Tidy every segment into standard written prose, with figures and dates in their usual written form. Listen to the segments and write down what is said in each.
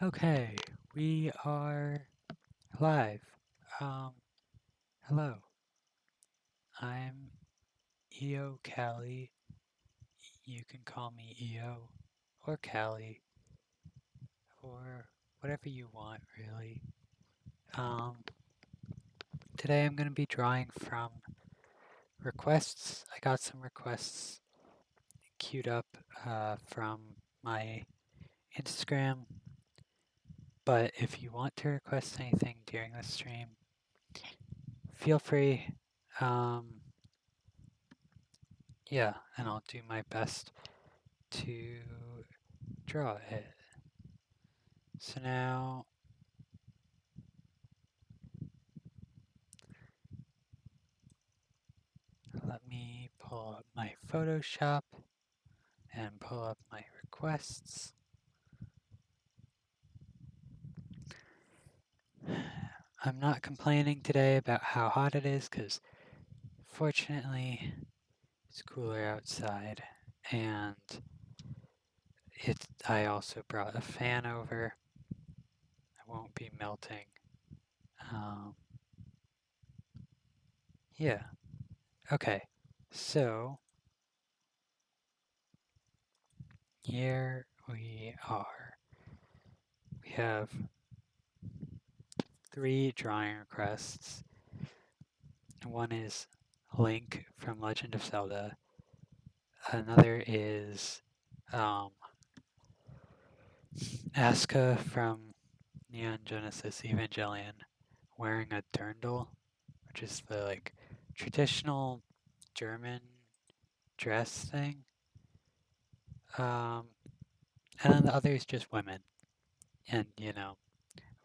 Okay, we are live. Um, Hello, I'm EO Callie. You can call me EO or Callie or whatever you want, really. Um, Today I'm going to be drawing from requests. I got some requests queued up from my Instagram, but if you want to request anything during the stream, feel free. Um, yeah, and I'll do my best to draw it. So now let me pull up my Photoshop and pull up my requests. I'm not complaining today about how hot it is because fortunately it's cooler outside and I also brought a fan over. I won't be melting. Um, yeah, okay. So here we are. We have 3 drawing requests. One is Link from Legend of Zelda. Another is um, Asuka from Neon Genesis Evangelion wearing a dirndl, which is the traditional German dress thing. Um, and then the other is just women. And,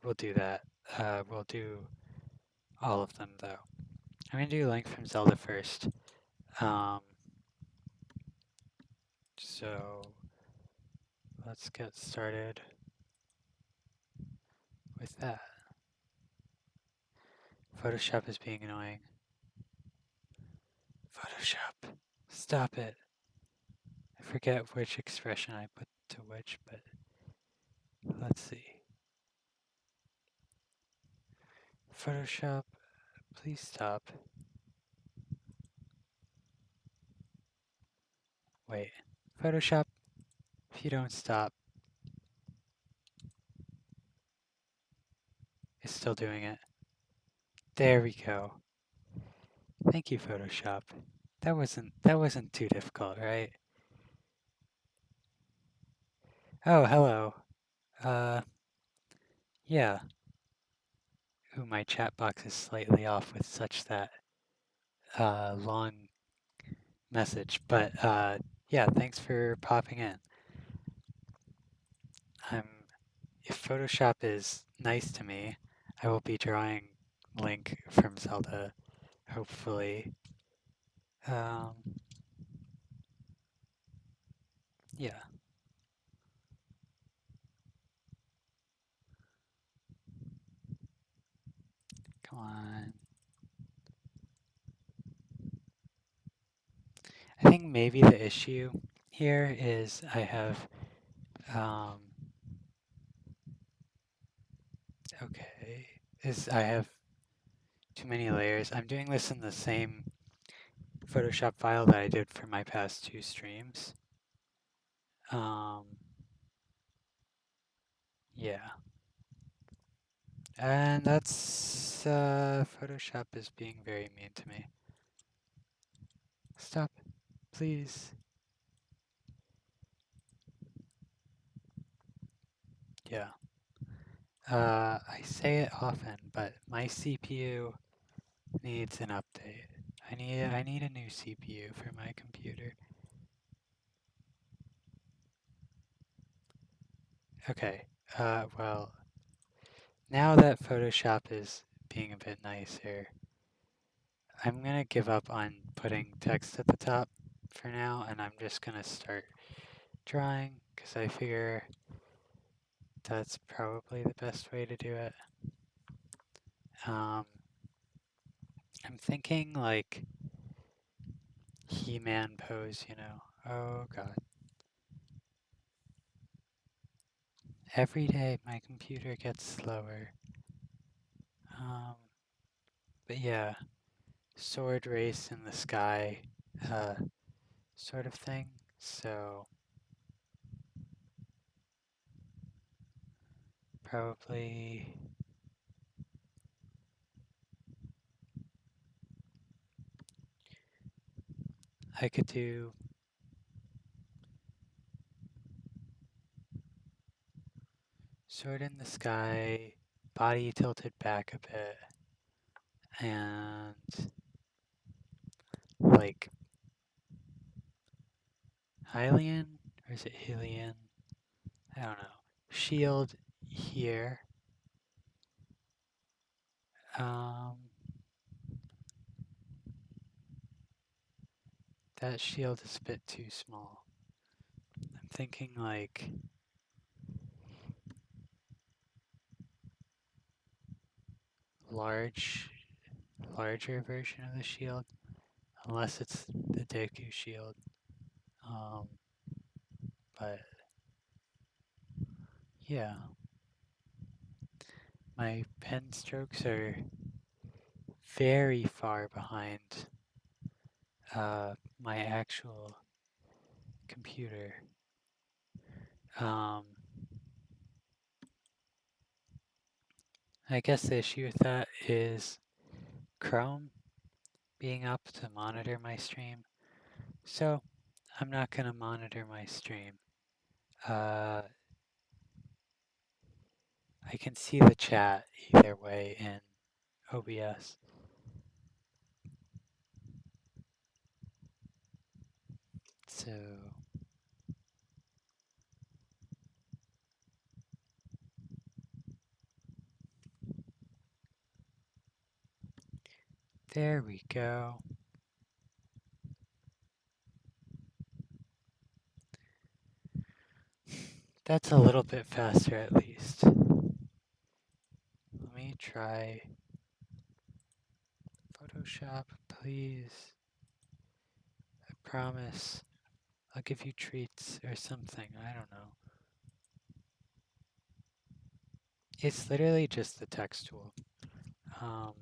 we'll do that. We'll do all of them though. I'm going to do Link from Zelda first. Um, so let's get started with that. Photoshop is being annoying. Photoshop, stop it. I forget which expression I put to which, but let's see. Photoshop, please stop. Wait. Photoshop, if you don't stop, it's still doing it. There we go. Thank you, Photoshop. That wasn't too difficult, right? Oh, hello. Uh, yeah. Ooh, my chat box is slightly off with such that long message, but yeah, thanks for popping in. I'm If Photoshop is nice to me, I will be drawing Link from Zelda, hopefully. Um, yeah. Come on. I think maybe the issue here is um, I have too many layers. I'm doing this in the same Photoshop file that I did for my past 2 streams. Um, yeah. And that's, Photoshop is being very mean to me. Stop, please. Yeah. I say it often, but my CPU needs an update. I need a new CPU for my computer. Okay. Well, now that Photoshop is being a bit nicer, I'm gonna give up on putting text at the top for now, and I'm just gonna start drawing because I figure that's probably the best way to do it. Um, I'm thinking like He-Man pose, Oh god. Every day my computer gets slower. Um, but yeah, sword race in the sky, uh, sort of thing. So probably I could do sword in the sky, body tilted back a bit, and like Hylian, or is it Hylian? I don't know. Shield here. Um, that shield is a bit too small. I'm thinking like larger version of the shield, unless it's the Deku shield. Um, but yeah, my pen strokes are very far behind my actual computer. Um, I guess the issue with that is Chrome being up to monitor my stream. So I'm not going to monitor my stream. Uh, I can see the chat either way in OBS. So there we go. That's a little bit faster at least. Let me try Photoshop, please. I promise I'll give you treats or something. I don't know. It's literally just the text tool. Um,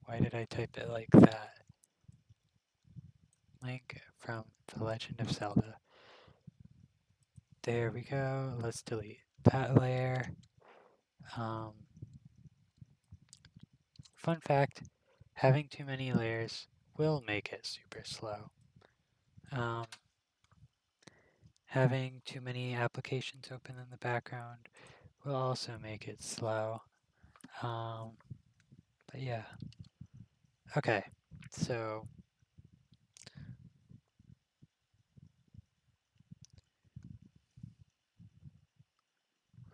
why did I type it like that? Link from The Legend of Zelda. There we go. Let's delete that layer. Um, fun fact, having too many layers will make it super slow. Um, having too many applications open in the background will also make it slow. But yeah. Okay, so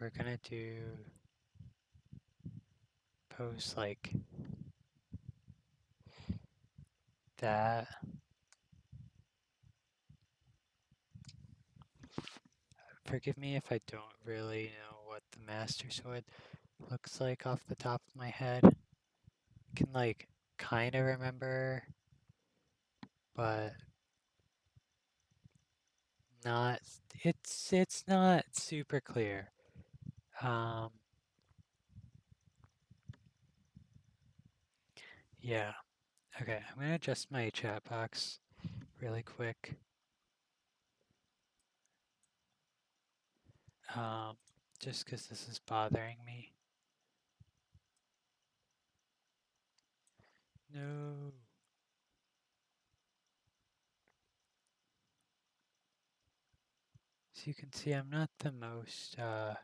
we're gonna do post like that. Forgive me if I don't really know what the Master Sword looks like off the top of my head. I can like kind of remember, but not. It's not super clear. Um, yeah. Okay, I'm gonna adjust my chat box really quick. Just because this is bothering me. No. So you can see I'm not the most, not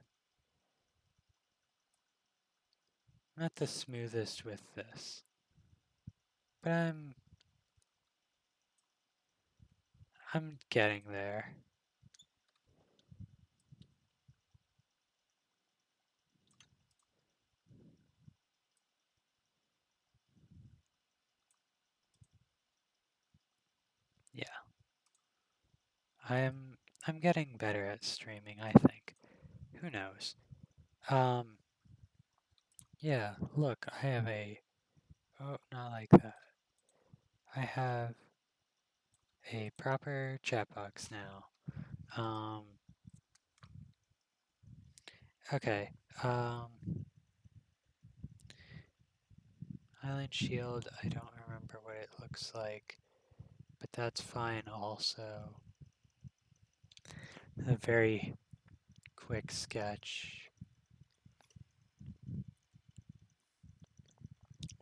the smoothest with this, but I'm getting there. Yeah, I'm I'm getting better at streaming, I think. Who knows? Um, yeah, look, I have a Oh, not like that. I have a proper chat box now. Okay. Island Shield, I don't remember what it looks like, but that's fine also. A very quick sketch.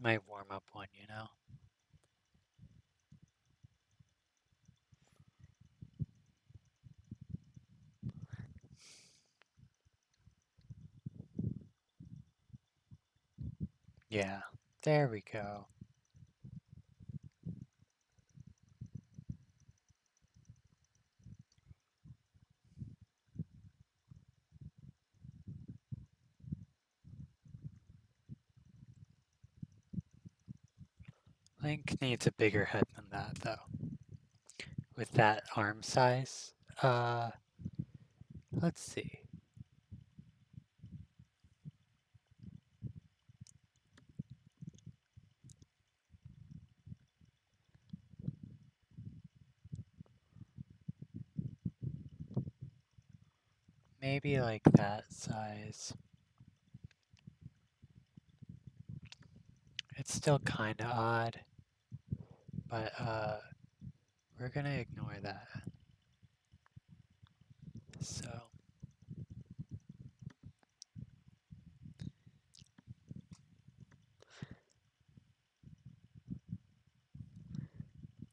My warm-up one, you know? Yeah, there we go. Link needs a bigger head than that, though. With that arm size. Let's see. Maybe like that size. It's still kinda odd, but we're gonna ignore that. So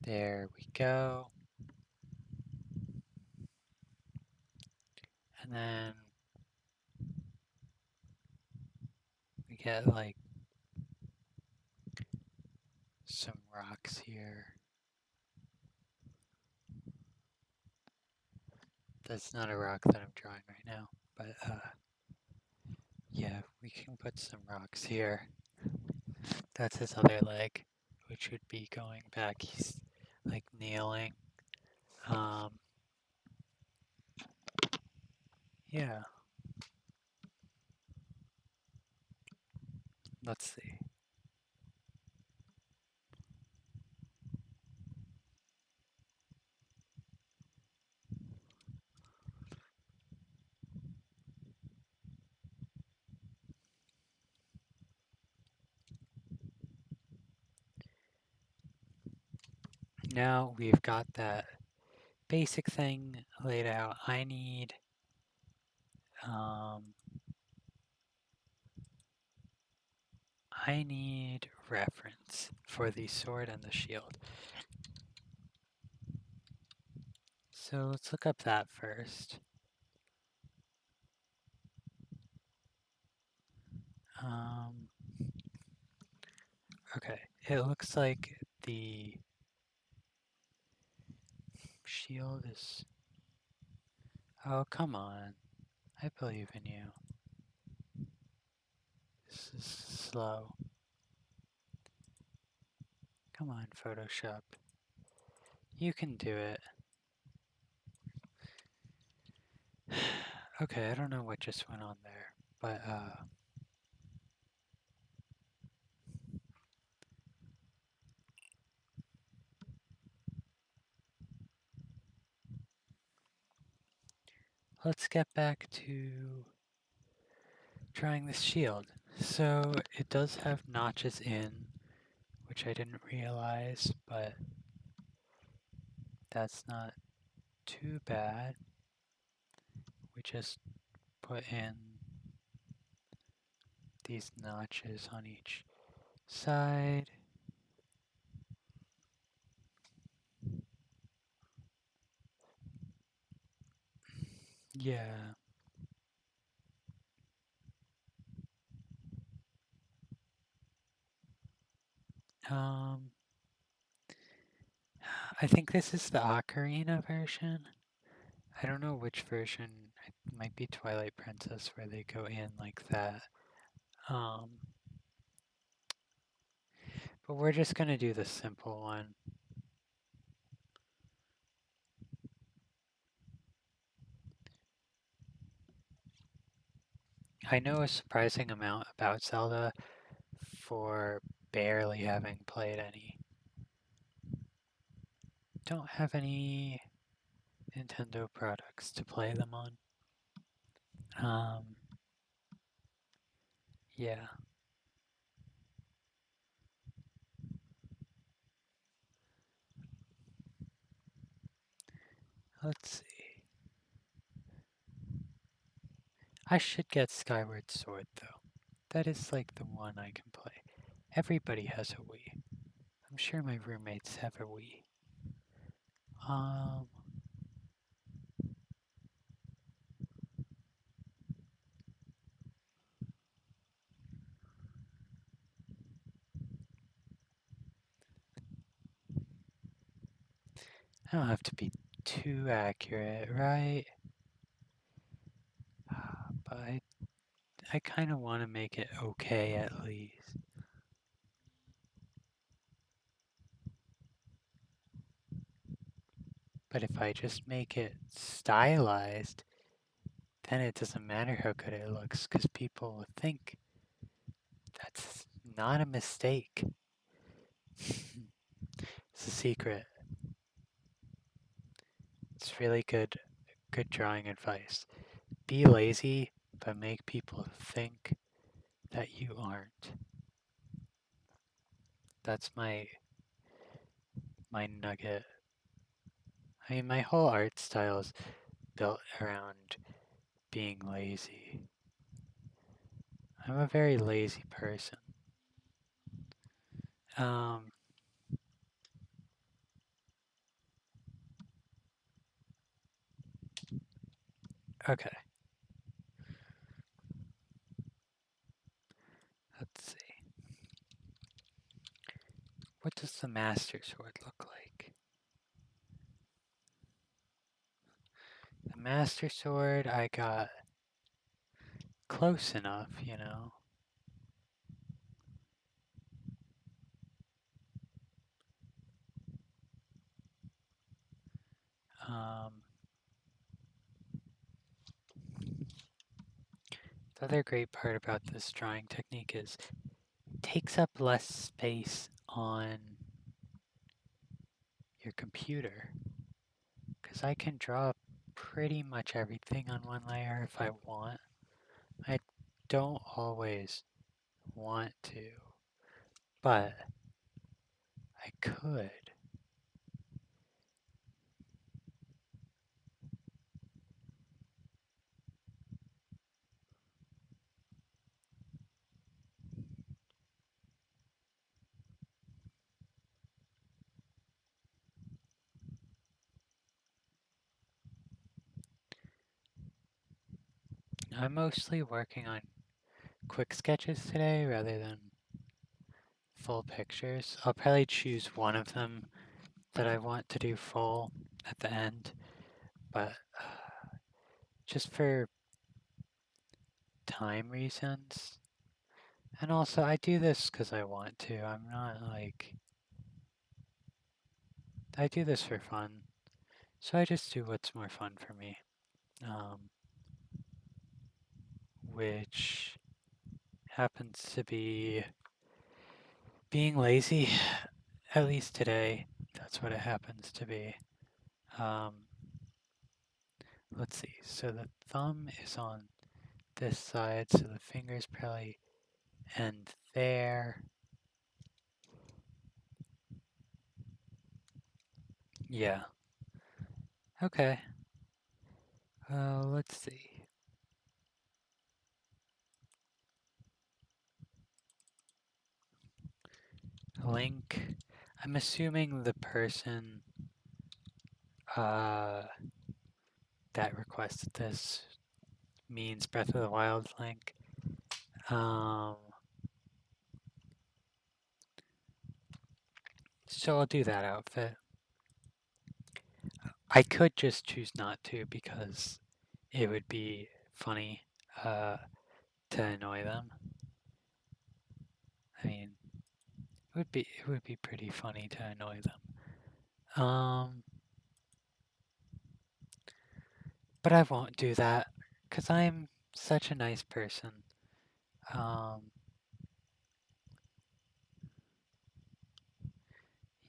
there we go. And then we get like some rocks here. That's not a rock that I'm drawing right now, but yeah, we can put some rocks here. That's his other leg, which would be going back. He's like kneeling. Um, yeah, let's see. Now we've got that basic thing laid out. Um, I need reference for the sword and the shield. So let's look up that first. Um, okay, it looks like the shield is... Oh, come on. I believe in you. This is slow. Come on, Photoshop. You can do it. Okay, I don't know what just went on there, but let's get back to drawing this shield. So it does have notches in, which I didn't realize, but that's not too bad. We just put in these notches on each side. Yeah. Um, I think this is the Ocarina version. I don't know which version. It might be Twilight Princess where they go in like that. Um, but we're just gonna do the simple one. I know a surprising amount about Zelda for barely having played any. Don't have any Nintendo products to play them on. Um, yeah. Let's see. I should get Skyward Sword though. That is like the one I can play. Everybody has a Wii. I'm sure my roommates have a Wii. Um, I don't have to be too accurate, right? But I kind of want to make it okay at least. But if I just make it stylized, then it doesn't matter how good it looks because people will think that's not a mistake. It's a secret. It's really good drawing advice. Be lazy, but make people think that you aren't. That's my nugget. I mean, my whole art style is built around being lazy. I'm a very lazy person. Um, okay, let's see. What does the Master Sword look like? The Master Sword, I got close enough, you know. Um, the other great part about this drawing technique is it takes up less space on your computer because I can draw pretty much everything on one layer if I want. I don't always want to, but I could. I'm mostly working on quick sketches today rather than full pictures. I'll probably choose one of them that I want to do full at the end, but just for time reasons. And also, I do this because I want to. I'm not like. I do this for fun. So I just do what's more fun for me. Um, which happens to be being lazy, at least today. That's what it happens to be. Um, let's see. So the thumb is on this side, so the fingers probably end there. Yeah. Okay. Let's see. Link. I'm assuming the person uh, that requested this means Breath of the Wild Link. Um, so I'll do that outfit. I could just choose not to because it would be funny uh, to annoy them. I mean, it would be pretty funny to annoy them. But I won't do that because I'm such a nice person. Um,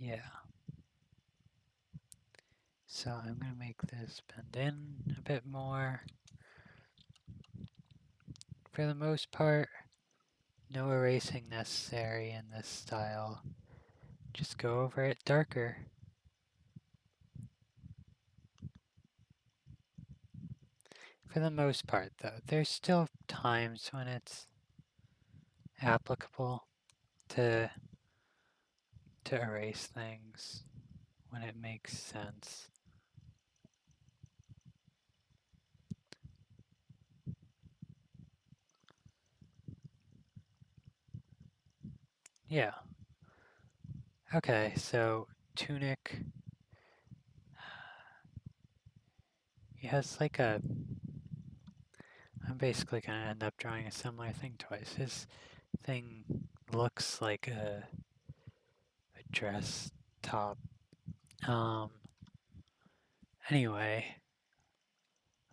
Yeah. So I'm going to make this bend in a bit more. For the most part, no erasing necessary in this style. Just go over it darker. For the most part, though, there's still times when it's applicable to erase things when it makes sense. Yeah. Okay, so Tunic, he has like a... I'm basically going to end up drawing a similar thing twice. His thing looks like a dress top. Anyway,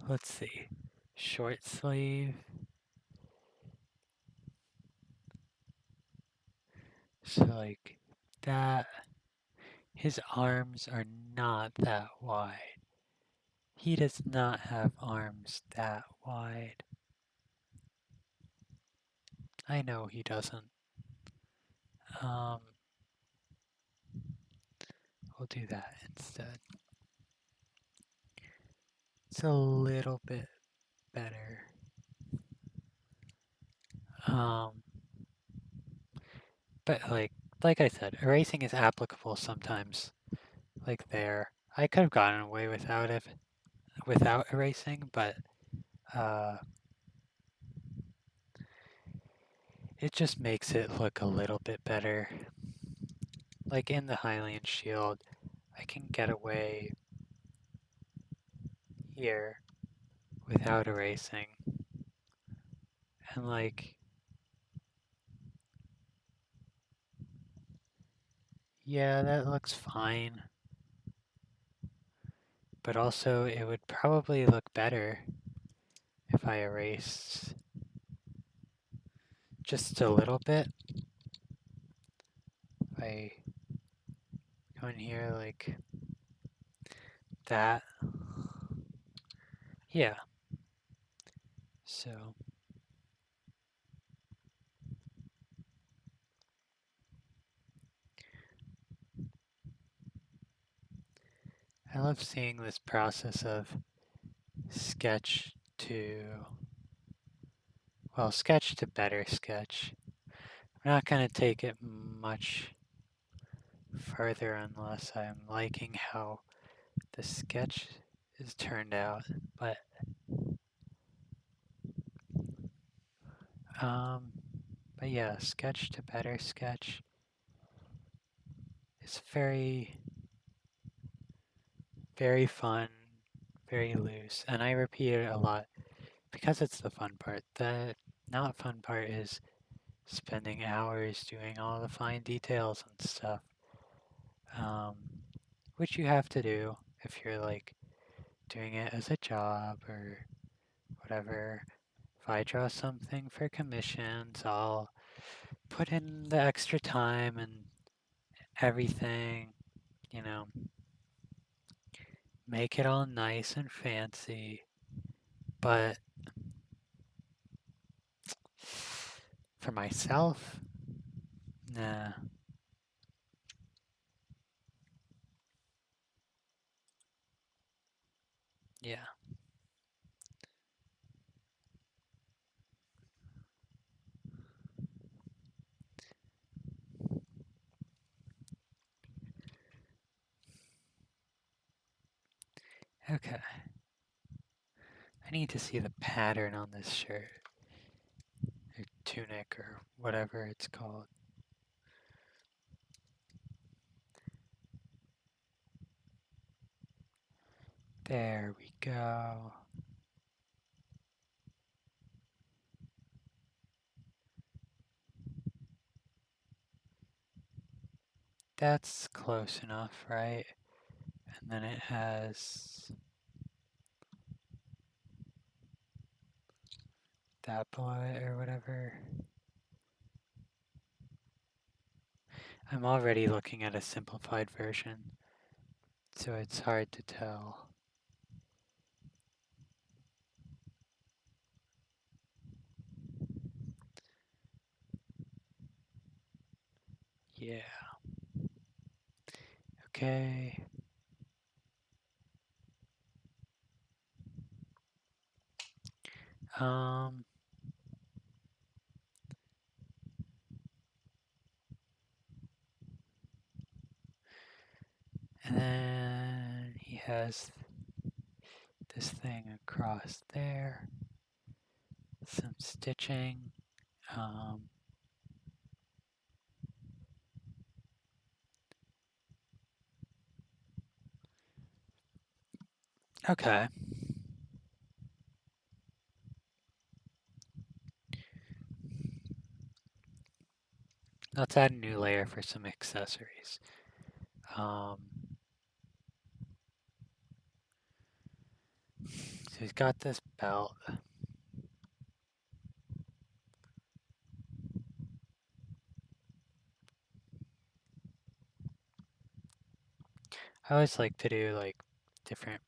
let's see. Short sleeve. So like that. His arms are not that wide. He does not have arms that wide. I know he doesn't. Um, we'll do that instead. It's a little bit better. Um, but like I said, erasing is applicable sometimes. Like there, I could have gotten away without erasing, but uh, it just makes it look a little bit better. Like in the Hylian shield, I can get away here without erasing. And like, yeah, that looks fine. But also, it would probably look better if I erased just a little bit. If I go in here like that. Yeah. So I love seeing this process of sketch to, well, sketch to better sketch. I'm not going to take it much further unless I'm liking how the sketch is turned out, but um, but yeah, sketch to better sketch is very, very fun, very loose, and I repeat it a lot because it's the fun part. The not fun part is spending hours doing all the fine details and stuff, um, which you have to do if you're like doing it as a job or whatever. If I draw something for commissions, I'll put in the extra time and everything, you know, make it all nice and fancy. But for myself, nah. Yeah. Okay. I need to see the pattern on this shirt, or tunic, or whatever it's called. There we go. That's close enough, right? And then it has that below it or whatever. I'm already looking at a simplified version, so it's hard to tell. Yeah. Okay. Um, and then he has this thing across there, some stitching. Um, okay. Let's add a new layer for some accessories. Um, so he's got this belt. I always like to do like different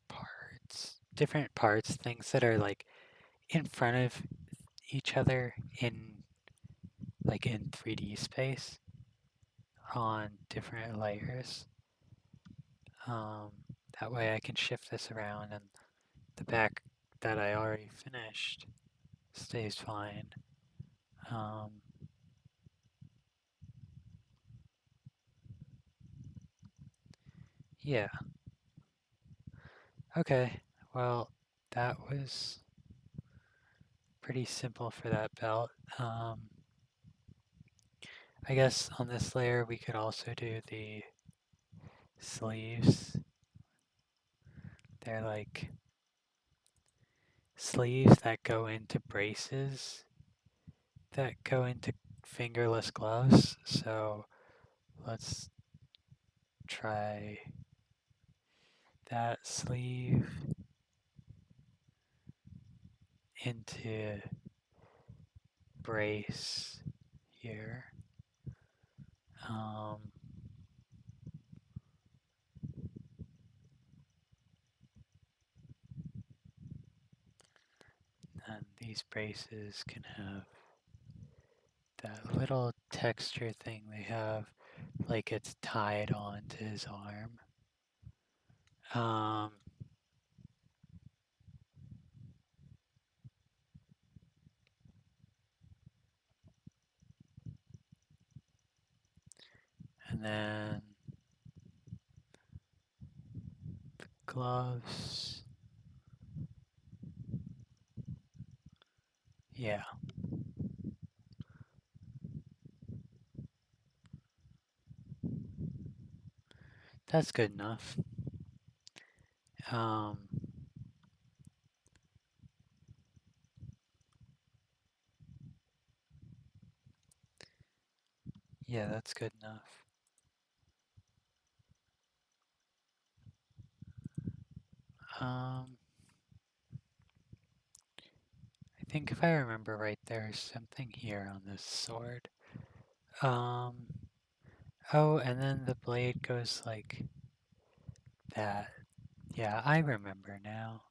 parts, things that are like in front of each other in like in 3D space on different layers. Um, that way I can shift this around and the back that I already finished stays fine. Um, yeah, okay. Well, that was pretty simple for that belt. I guess on this layer we could also do the sleeves. They're like sleeves that go into braces that go into fingerless gloves. So let's try that sleeve into brace here. Um, and these braces can have that little texture thing they have, like it's tied onto his arm. Um, and then gloves. Yeah, that's good enough. Um, yeah, that's good enough. Um, I think if I remember right, there's something here on this sword. Um, oh, and then the blade goes like that. Yeah, I remember now.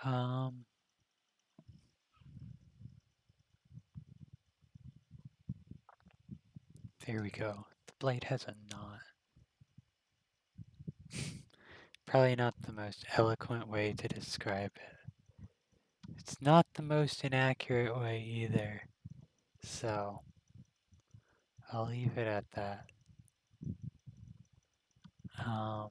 Um, there we go. The blade has a knot. Probably not the most eloquent way to describe it. It's not the most inaccurate way either. So, I'll leave it at that. Um,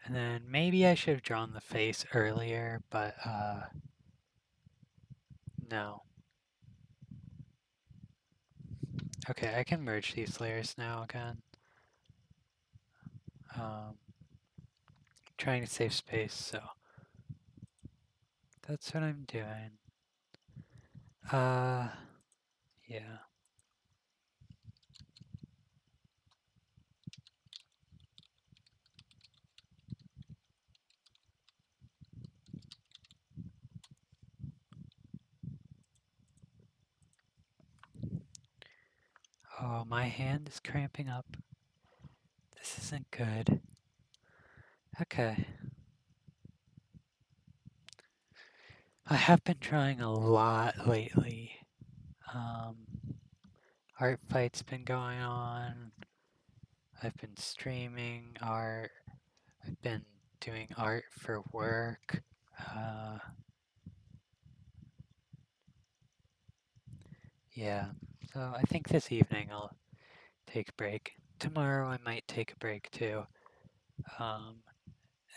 and then maybe I should have drawn the face earlier, but no. Okay, I can merge these layers now again. Trying to save space, so That's what I'm doing. Uh, yeah. Oh, my hand is cramping up. This isn't good. Okay. I have been trying a lot lately. Um, art fight's been going on. I've been streaming art. I've been doing art for work. Uh, yeah. So I think this evening I'll take a break. Tomorrow I might take a break too. Um,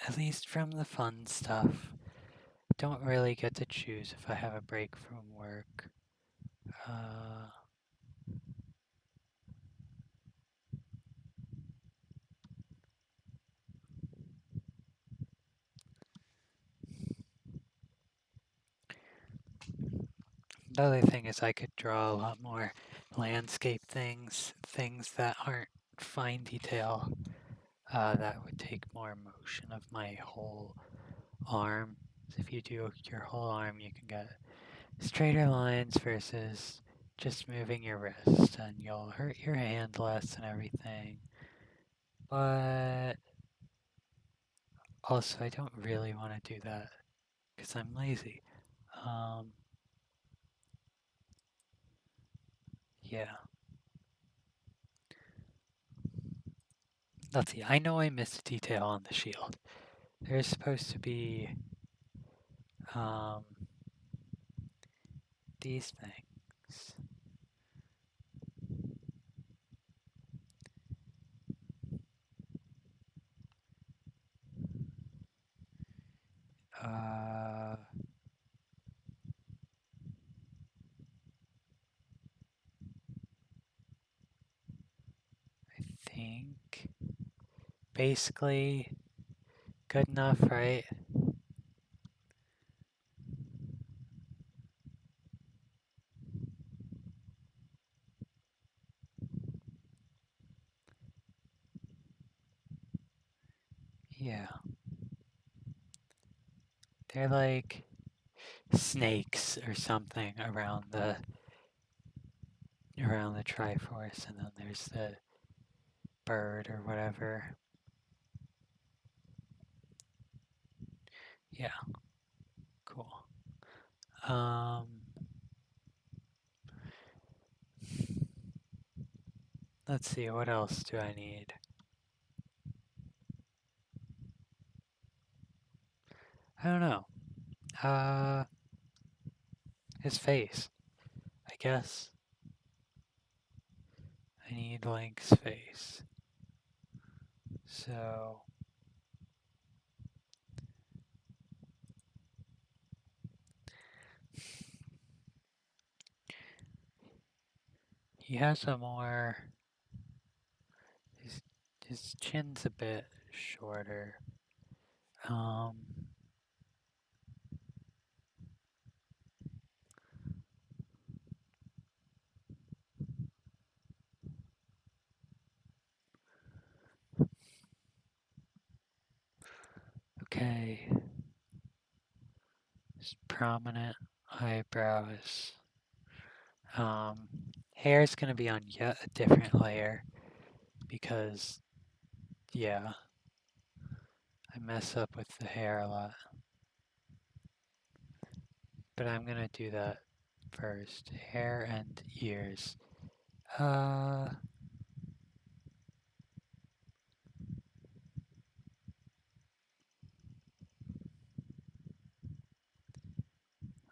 at least from the fun stuff. Don't really get to choose if I have a break from work. Uh, the other thing is I could draw a lot more landscape things, things that aren't fine detail. That would take more motion of my whole arm. If you do your whole arm, you can get straighter lines versus just moving your wrist, and you'll hurt your hand less and everything. But also, I don't really want to do that because I'm lazy. Um, yeah. Let's see. I know I missed a detail on the shield. There's supposed to be um, these things. I think basically good enough, right? Yeah. They're like snakes or something around the Triforce, and then there's the bird or whatever. Yeah, cool. Um, let's see, what else do I need? I don't know. Uh, his face, I guess. I need Link's face. So, he has a more. His, his chin's a bit shorter. Um, okay. His prominent eyebrows. Um, hair's gonna be on yet a different layer because, yeah, I mess up with the hair a lot. But I'm gonna do that first. Hair and ears. Uh,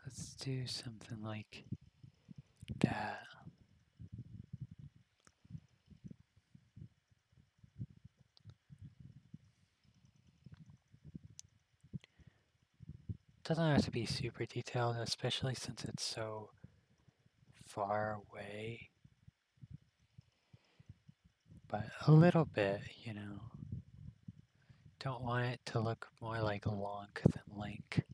let's do something like that. Doesn't have to be super detailed, especially since it's so far away. But a little bit, you know. Don't want it to look more like Link than Link.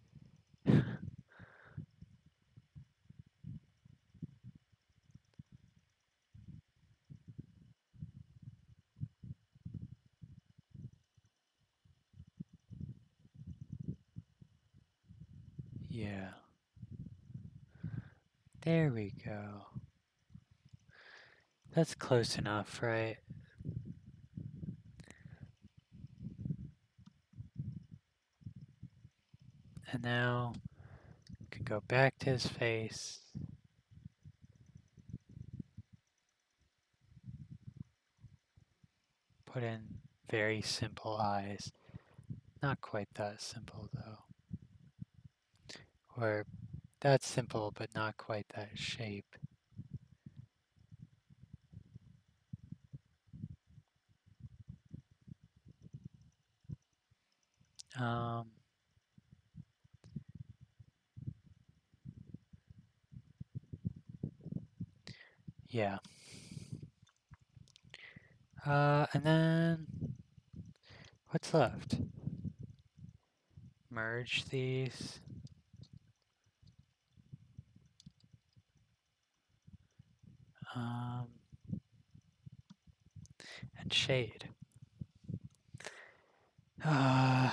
Yeah. There we go. That's close enough, right? And now we can go back to his face. Put in very simple eyes. Not quite that simple though. Or that's simple, but not quite that shape. Um, yeah. And then what's left? Merge these. Um, and shade. I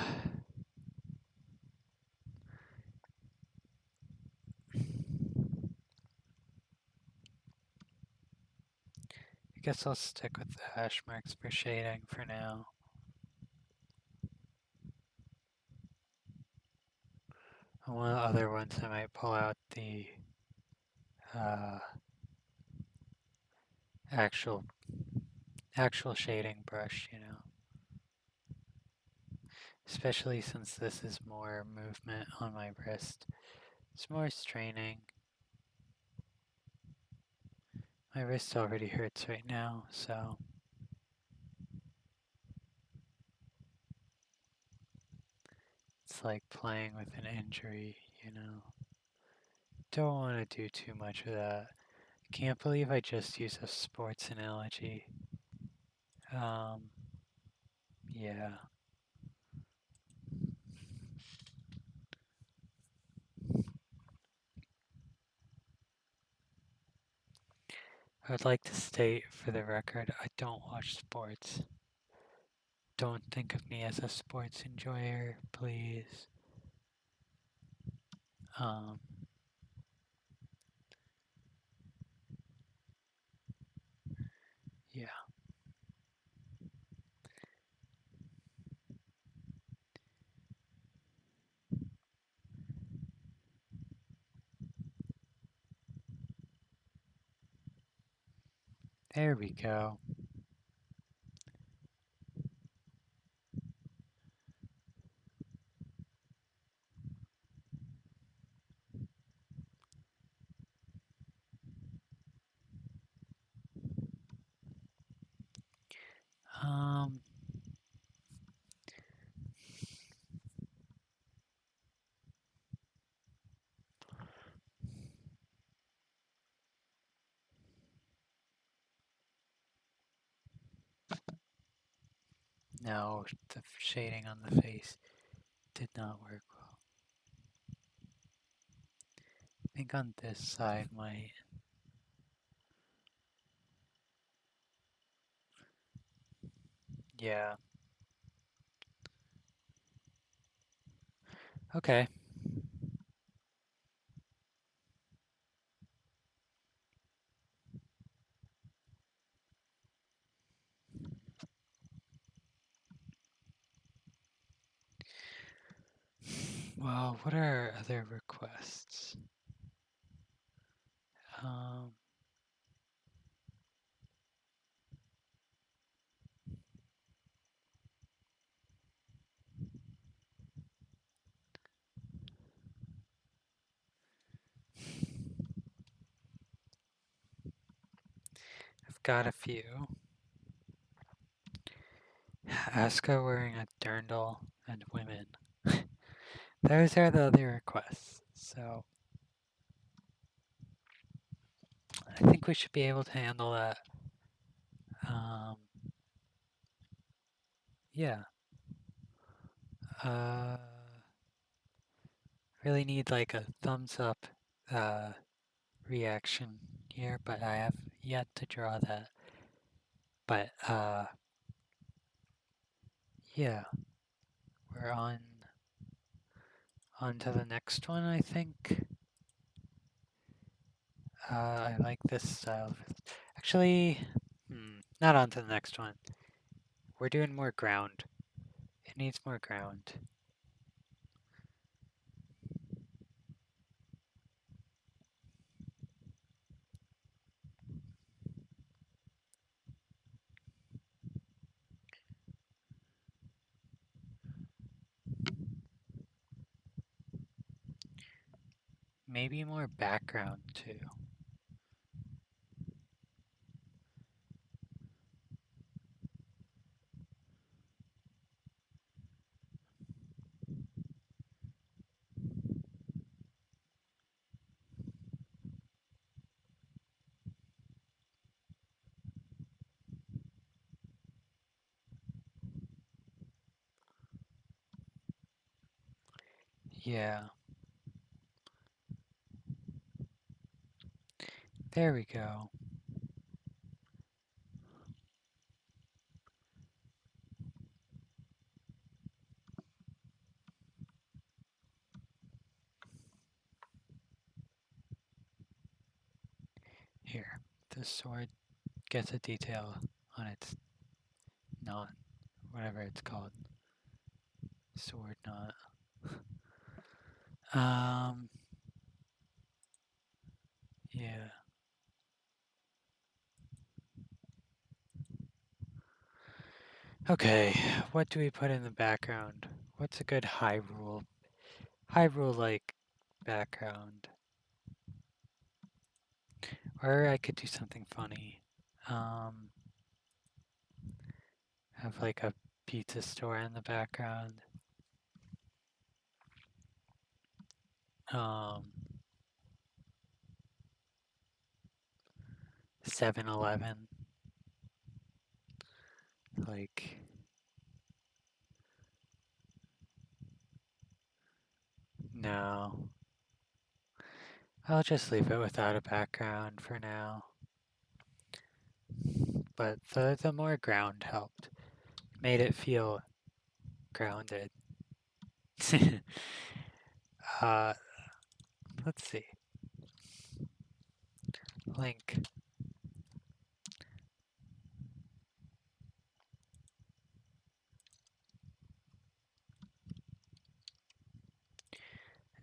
guess I'll stick with the hash marks for shading for now. And one of the other ones I might pull out the uh, actual shading brush, you know. Especially since this is more movement on my wrist. It's more straining. My wrist already hurts right now, so it's like playing with an injury, you know. Don't want to do too much of that. Can't believe I just used a sports analogy. Yeah. I would like to state for the record, I don't watch sports. Don't think of me as a sports enjoyer, please. Um, yeah. There we go. Um, no, the shading on the face did not work well. I think on this side might. Yeah. Okay. Well, what are other requests? Um, I've got a few. Asuka wearing a dirndl and women. Those are the other requests. So I think we should be able to handle that. Um, yeah. Uh, really need like a thumbs up uh, reaction here, but I have yet to draw that. But yeah, we're on On to the next one, I think. I like this style. Actually, not on to the next one. We're doing more ground. It needs more ground. Maybe more background too. Yeah. There we go. Here, the sword gets a detail on its knot, whatever it's called. Sword knot. Yeah. Okay, what do we put in the background? What's a good Hyrule like background? Or I could do something funny. Have like a pizza store in the background. 7-Eleven. Like, no. I'll just leave it without a background for now. But the more ground helped. Made it feel grounded. uh, let's see. Link.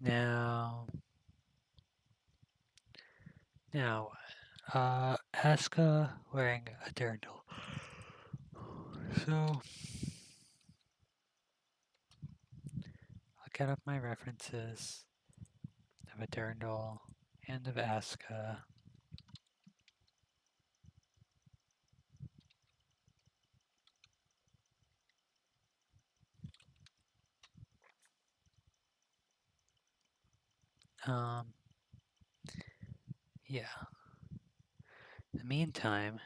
Now, Asuka wearing a dirndl. So, I'll get up my references of a dirndl and of Asuka. Yeah. In the meantime,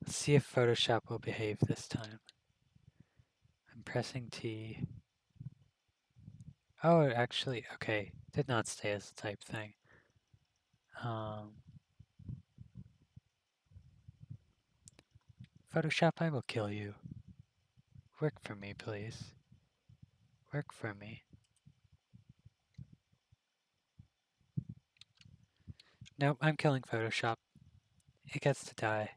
let's see if Photoshop will behave this time. I'm pressing T. Oh, actually, okay. Did not stay as a type thing. Photoshop, I will kill you. Work for me, please. Work for me. Nope, I'm killing Photoshop. It gets to die.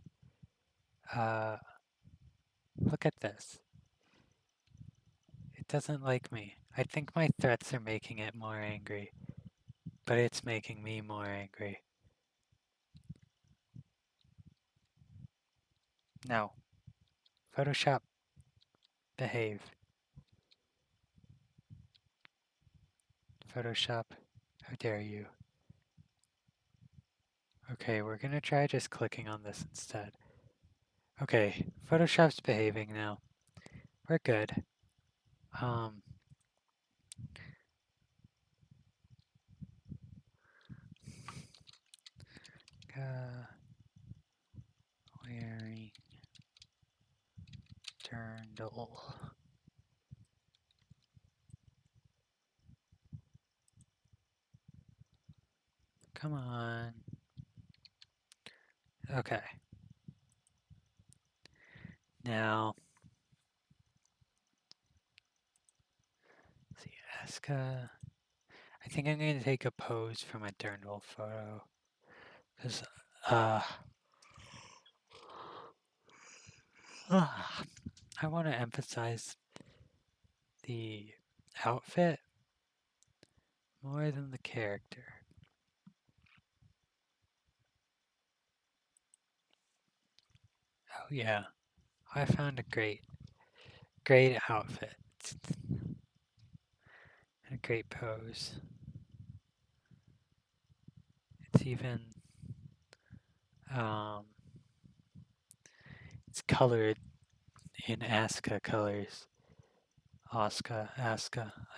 Look at this. It doesn't like me. I think my threats are making it more angry, but it's making me more angry. No. Photoshop, behave. Photoshop, how dare you? Okay, we're gonna try just clicking on this instead. Okay, Photoshop's behaving now. We're good. Wearing dirndl. Come on. Okay. Now, let's see, Asuka. I think I'm going to take a pose for my Durnville photo. Because, I want to emphasize the outfit more than the character. Oh yeah, I found a great outfit and a great pose. It's even, um, it's colored in Asuka colors. Asuka,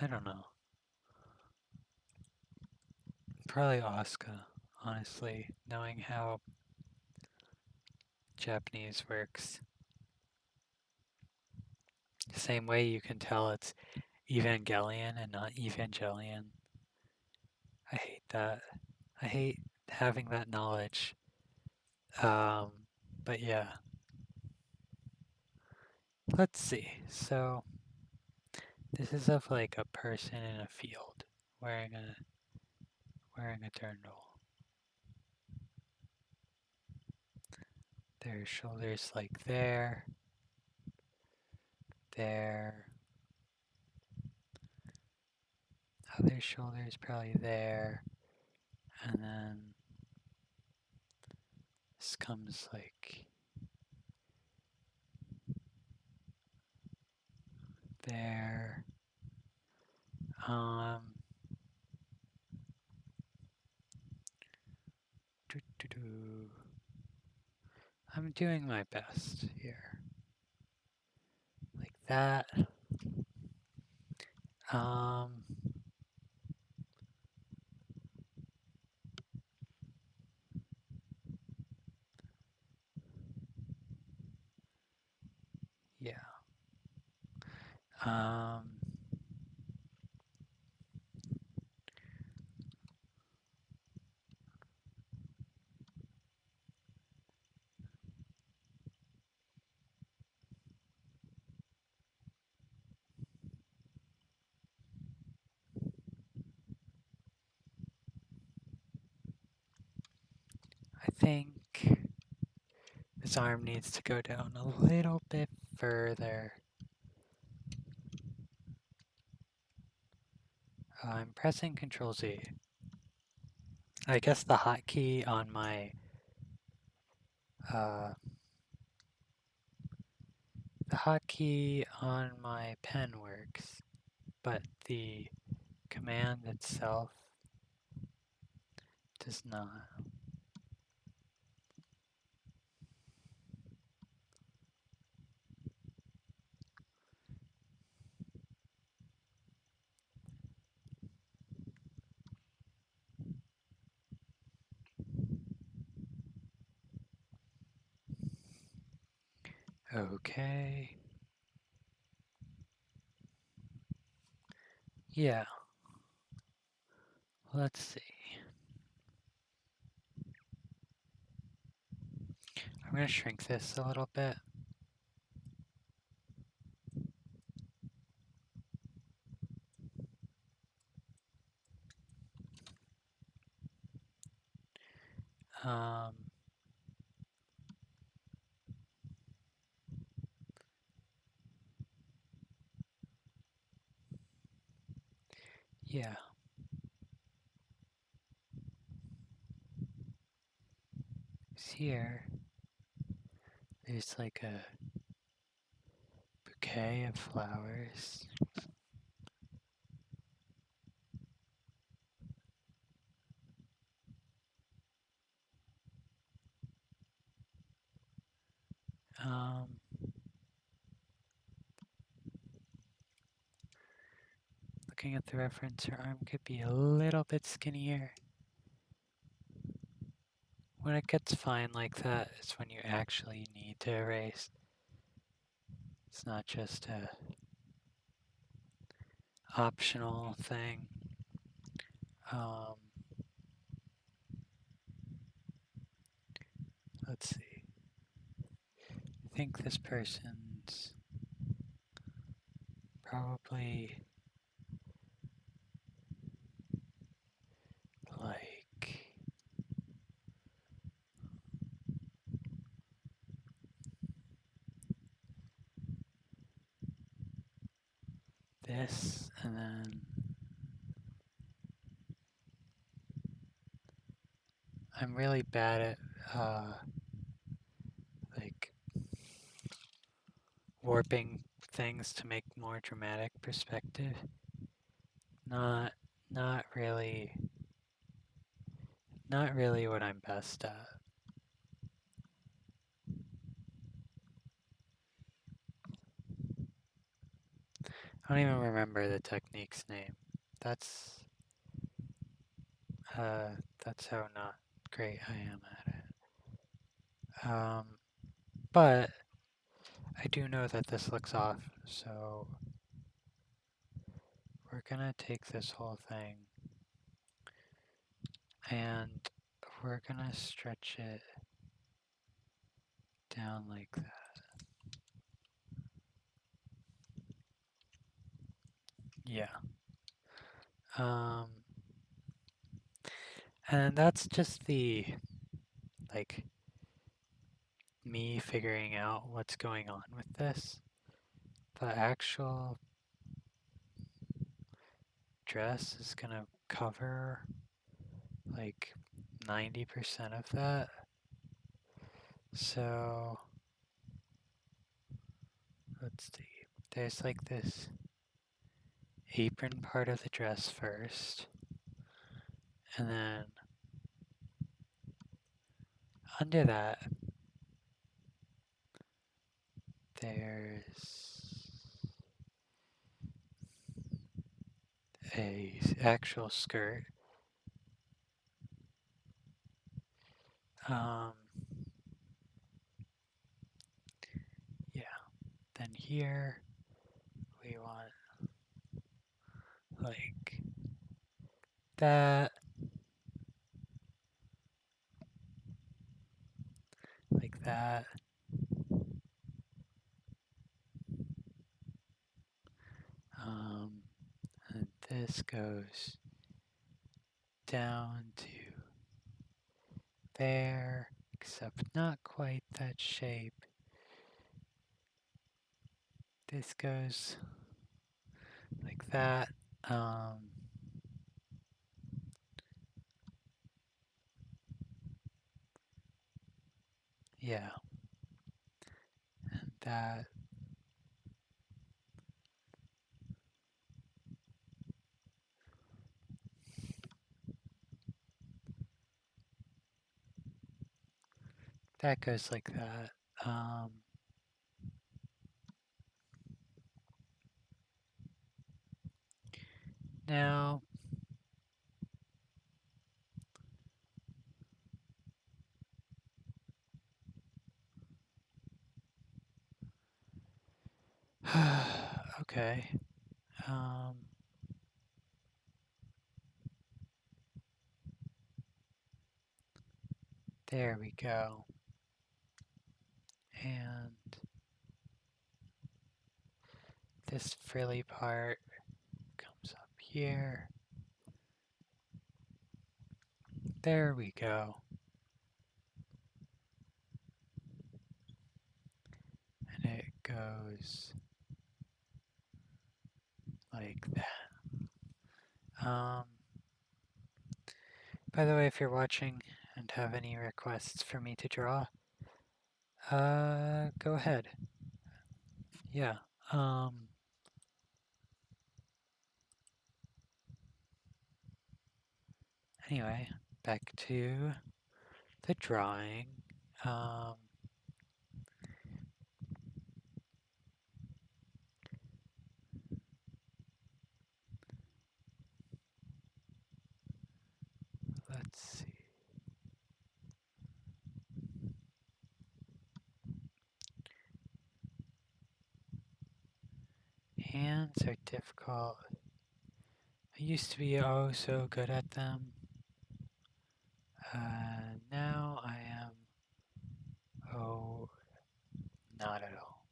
I don't know. Probably Asuka, honestly, knowing how Japanese works. Same way you can tell it's Evangelion and not Evangelion. I hate that. I hate having that knowledge. But yeah. Let's see. So this is of like a person in a field wearing a turnbuckle. Their shoulders like there, there. Other shoulders probably there, and then this comes like there. Um, I'm doing my best here, like that. Um, yeah. Um, I think this arm needs to go down a little bit further. I'm pressing Control Z. I guess the hotkey on my pen works, but the command itself does not. Okay. Yeah. Let's see. I'm going to shrink this a little bit. Um, yeah. Here, there's like a bouquet of flowers. Um, looking at the reference, her arm could be a little bit skinnier. When it gets fine like that, is when you actually need to erase. It's not just a optional thing. Let's see. I think this person's probably this, and then I'm really bad at like warping things to make more dramatic perspective. Not not really not really what I'm best at. I don't even remember the technique's name. That's uh that's how not great I am at it. But I do know that this looks off, so we're gonna take this whole thing and we're gonna stretch it down like that. Yeah. Um, and that's just the, like, me figuring out what's going on with this. The actual dress is gonna cover like 90% of that. So let's see. There's like this apron part of the dress first, and then under that there's a actual skirt. Um, yeah. Then here we want like that, like that. Um, and this goes down to there, except not quite that shape. This goes like that. Um, yeah, and that goes like that. Um, now, okay. Um, there we go. And this frilly part comes up here. There we go. And it goes like that. By the way, if you're watching and have any requests for me to draw, go ahead. Yeah. Um, anyway, back to the drawing. Um, let's see. Hands are difficult. I used to be oh so good at them. Now I am oh not at all.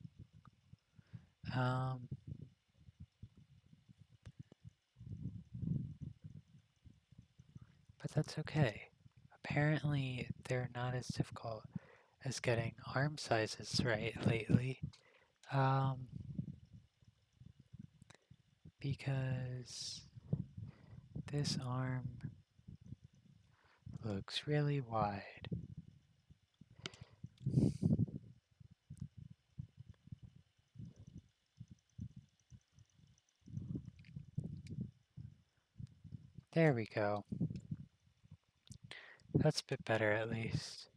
But that's okay. Apparently, they're not as difficult as getting arm sizes right lately. Um, because this arm looks really wide. There we go. That's a bit better at least.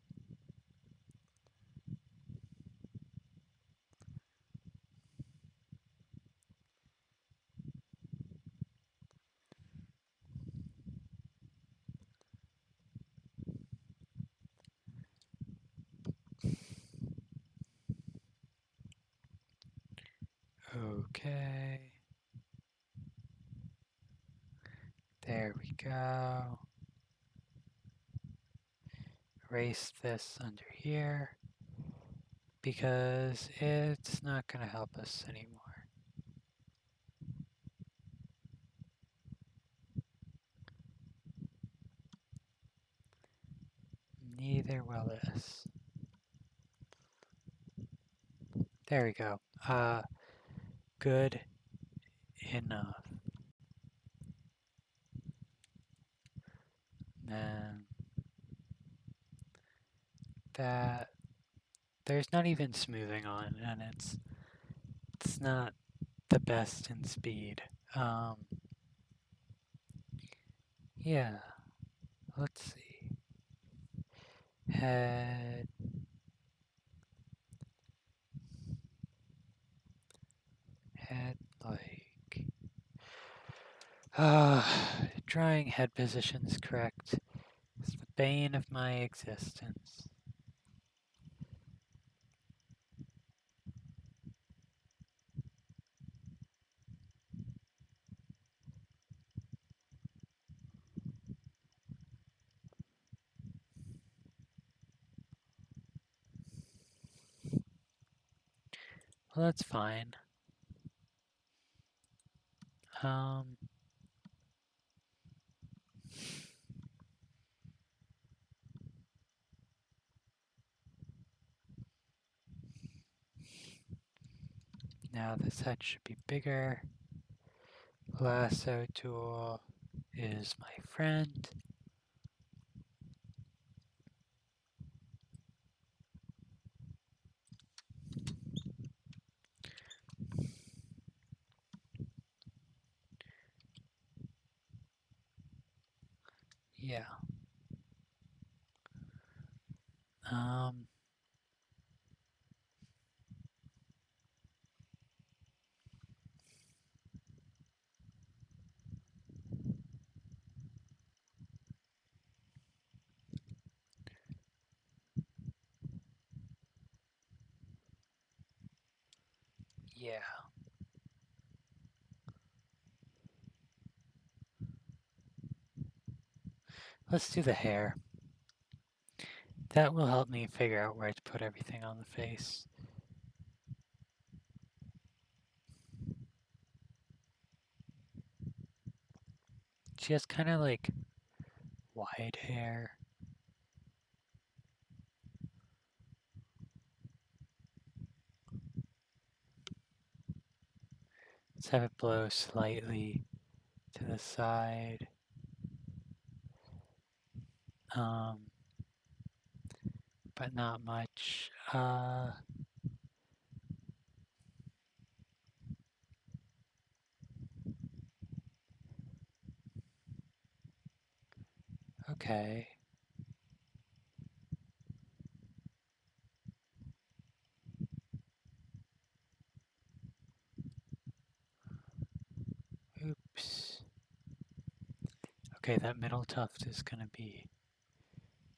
Okay. There we go. Erase this under here because it's not going to help us anymore. Neither will this. There we go. Good enough. Then that there's not even smoothing on, and it's not the best in speed. Yeah. Let's see. Head. Head like. Drawing head positions correct is the bane of my existence. Well, that's fine. Um, Now this head should be bigger. Lasso tool is my friend. Yeah. Um, yeah. Let's do the hair. That will help me figure out where to put everything on the face. She has kind of like wide hair. Let's have it blow slightly to the side. But not much. Okay. Oops. Okay, that middle tuft is going to be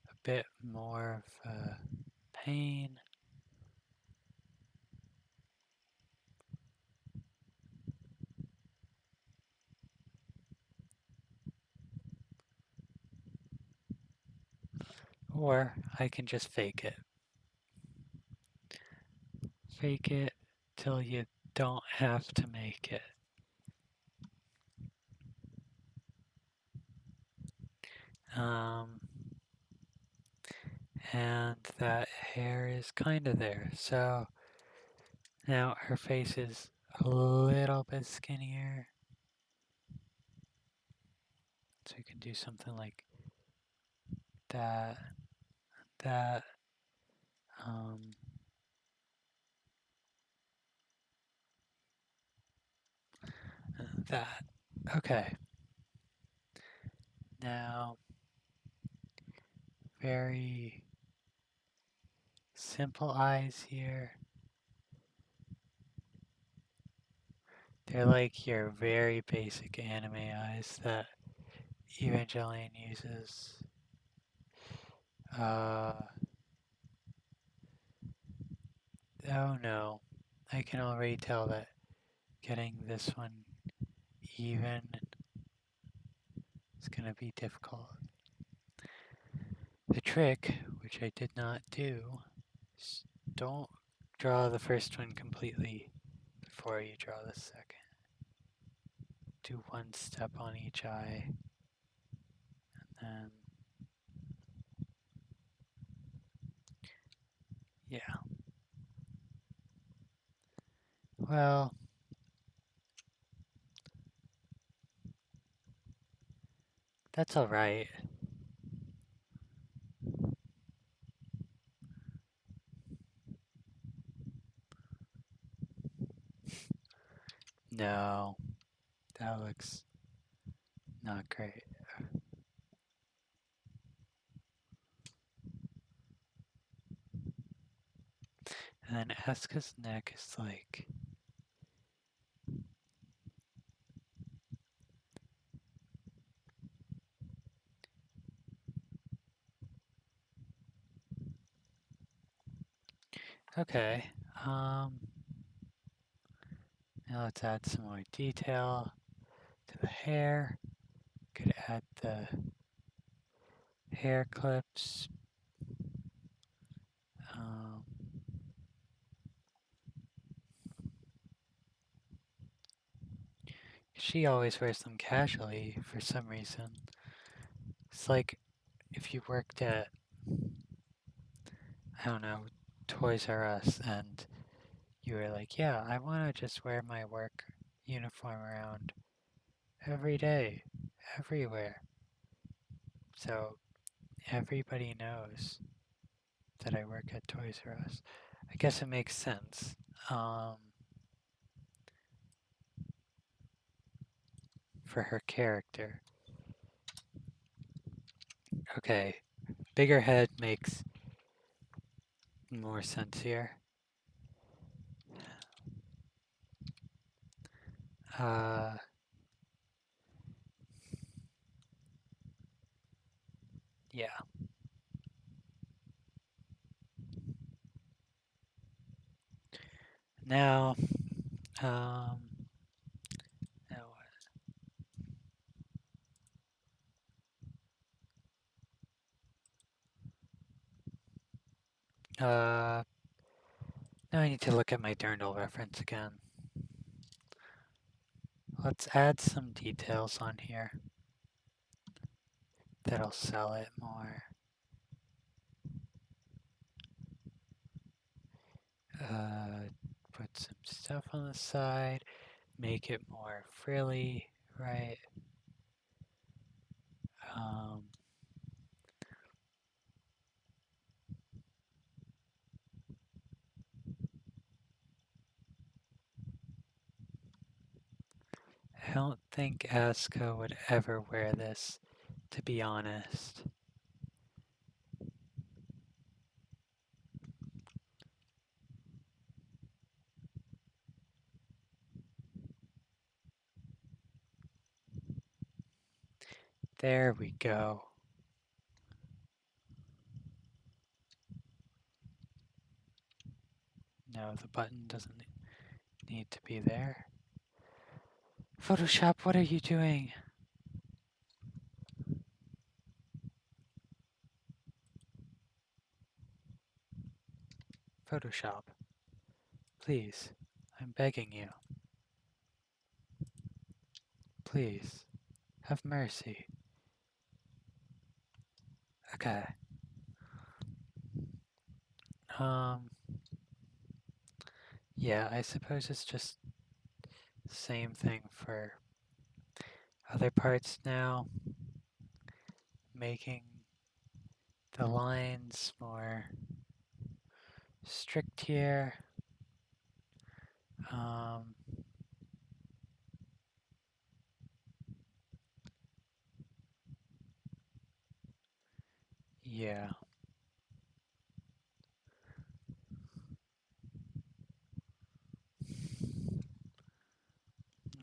a bit more of a pain. Or I can just fake it. Fake it till you don't have to make it. And that hair is kind of there. So now her face is a little bit skinnier. So you can do something like that, that, um, that. Okay. Now, very simple eyes here. They're like your very basic anime eyes that Evangelion uses. Oh no. I can already tell that getting this one even is gonna be difficult. The trick, which I did not do, is don't draw the first one completely before you draw the second. Do one step on each eye, and then, yeah. Well, that's alright. No, that looks not great. And then Asuka's neck is like, okay, now let's add some more detail to the hair. Could add the hair clips. Um, she always wears them casually for some reason. It's like if you worked at, I don't know, Toys R Us and you were like, yeah, I want to just wear my work uniform around every day, everywhere. So everybody knows that I work at Toys R Us. I guess it makes sense. For her character. Okay, bigger head makes more sense here. Yeah. Now, um, now what? Now I need to look at my Dirndl reference again. Let's add some details on here that'll sell it more. Put some stuff on the side, make it more frilly, right? Um, I don't think Asuka would ever wear this, to be honest. There we go. No, the button doesn't need to be there. Photoshop, what are you doing? Photoshop, please, I'm begging you. Please, have mercy. Okay. Yeah, I suppose it's just the same thing for other parts now. making the lines more strict here. Yeah.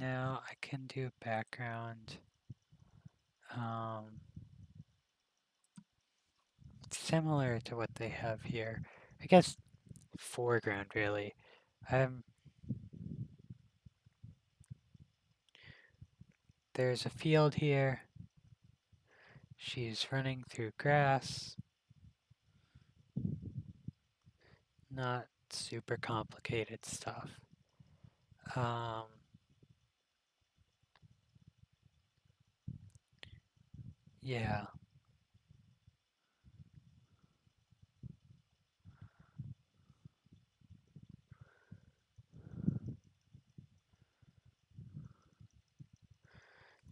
Now I can do background similar to what they have here. I guess foreground really. There's a field here. She's running through grass. Not super complicated stuff. Yeah.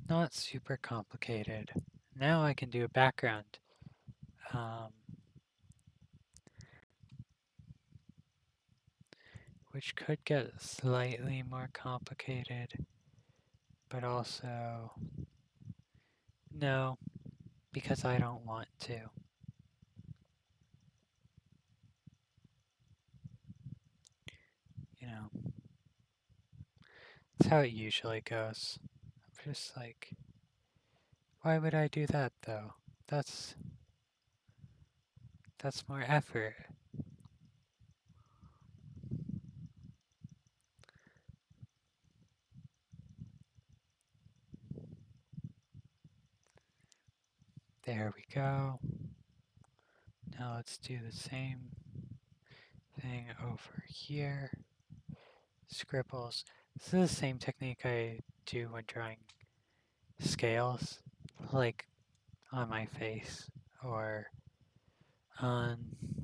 Not super complicated. Now I can do a background. Which could get slightly more complicated, but also no, because I don't want to. You know, that's how it usually goes. I'm just like, why would I do that though? That's more effort. There we go. Now let's do the same thing over here. Scribbles. This is the same technique I do when drawing scales, like on my face or on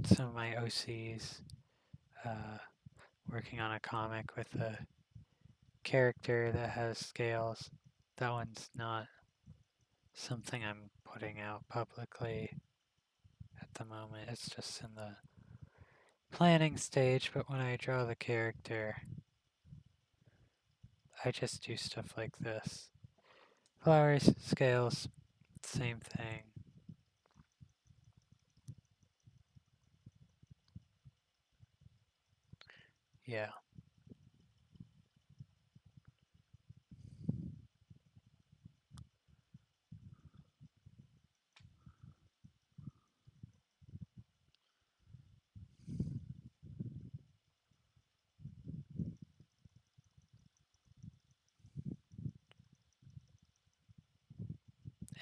some of my OCs, working on a comic with a character that has scales. That one's not something I'm putting out publicly at the moment. It's just in the planning stage, but when I draw the character, I just do stuff like this. Flowers, scales, same thing. Yeah.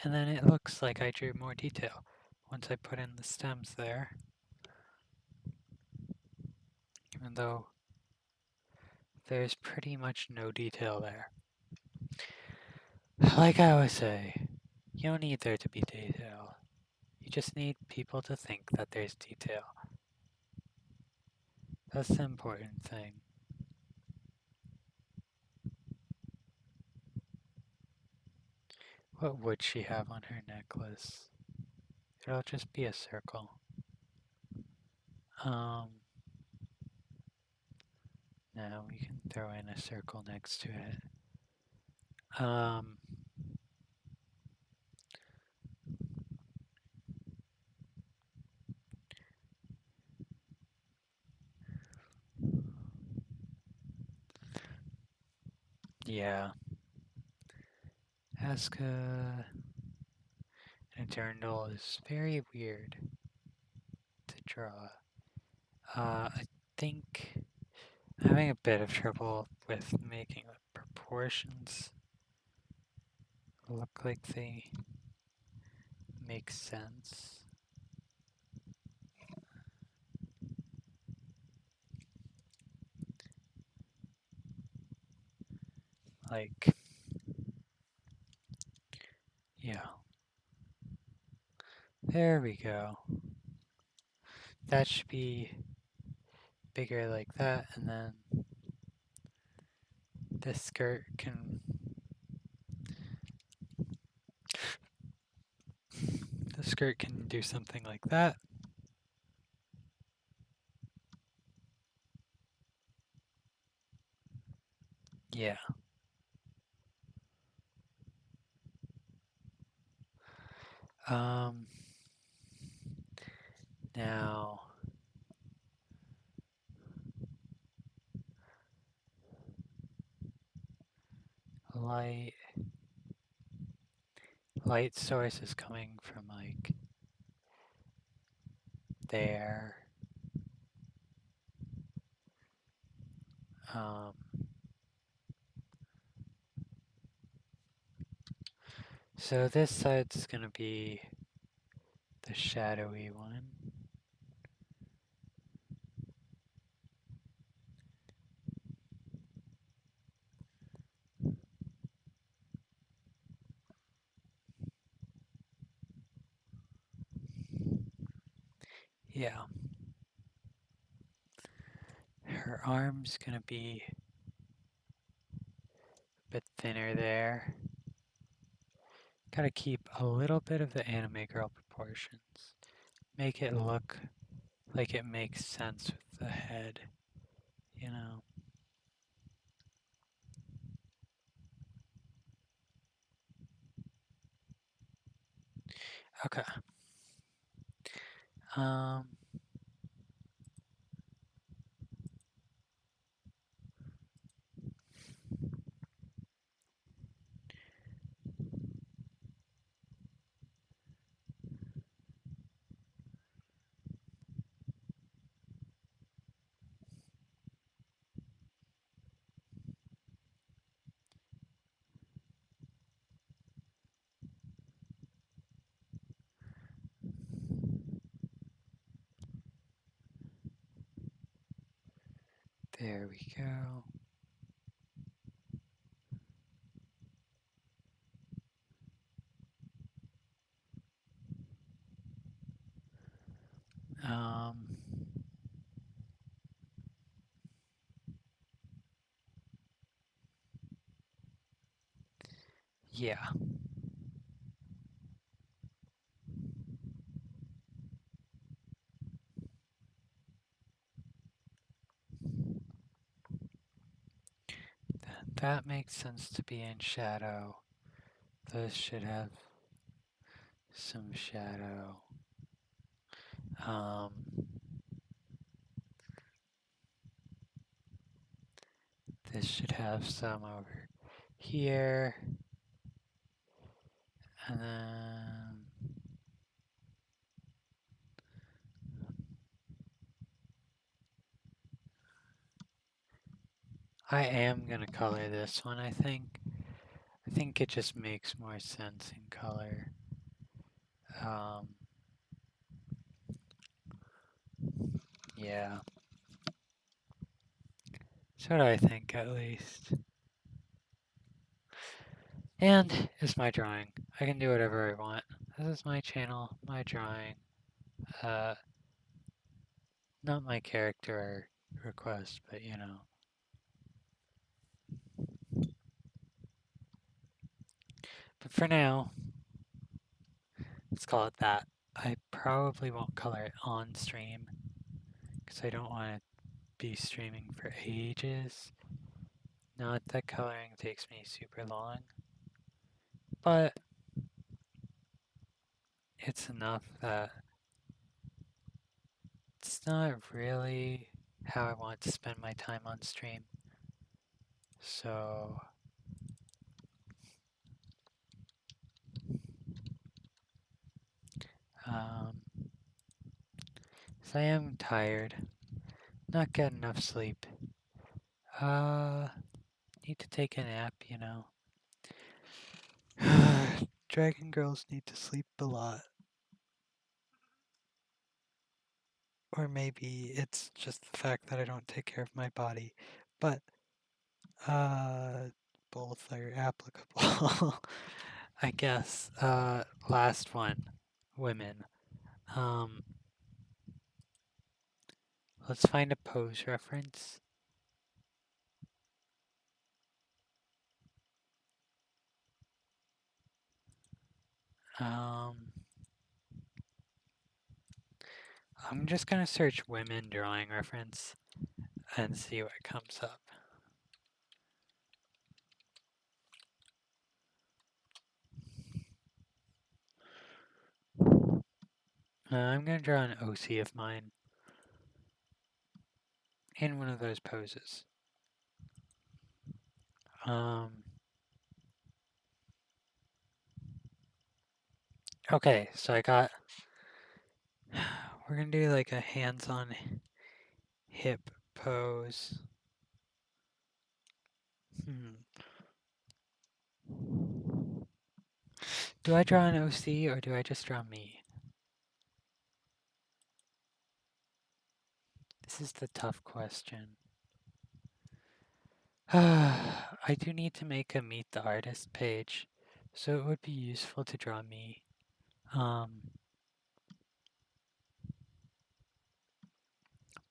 And then it looks like I drew more detail once I put in the stems there. Even though there's pretty much no detail there. Like I always say, you don't need there to be detail. You just need people to think that there's detail. That's the important thing. What would she have on her necklace? It'll just be a circle. Now we can throw in a circle next to it. Yeah. Asuka and Eternal is very weird to draw. I think I'm having a bit of trouble with making the proportions look like they make sense. Like, yeah. There we go. That should be bigger like that, and then this skirt can... skirt can do something like that. Yeah. Um, now, light source is coming from like there. Um, so this side's gonna be the shadowy one. Yeah. Her arm's gonna be a bit thinner there. Gotta keep a little bit of the anime girl proportions. Make it look like it makes sense with the head, you know? Okay. Um, there we go. Um, yeah. That makes sense to be in shadow. Those should have some shadow. Um, this should have some over here. And then I am gonna color this one, I think. I think it just makes more sense in color. Yeah. So do I think, at least. And it's my drawing. I can do whatever I want. This is my channel, my drawing. Uh, not my character request, but you know. But for now, let's call it that. I probably won't color it on stream because I don't want to be streaming for ages. Not that coloring takes me super long, but it's enough that it's not really how I want to spend my time on stream. So, um, so I am tired, not getting enough sleep. Need to take a nap, you know. Dragon girls need to sleep a lot. Or maybe it's just the fact that I don't take care of my body. But, both are applicable. I guess. Last one. Women. Um, let's find a pose reference. Um, I'm just gonna search women drawing reference and see what comes up. I'm gonna draw an OC of mine in one of those poses. Okay, so we're gonna do like a hands on hip pose. Do I draw an OC or do I just draw me? This is the tough question. I do need to make a meet the artist page, so it would be useful to draw me.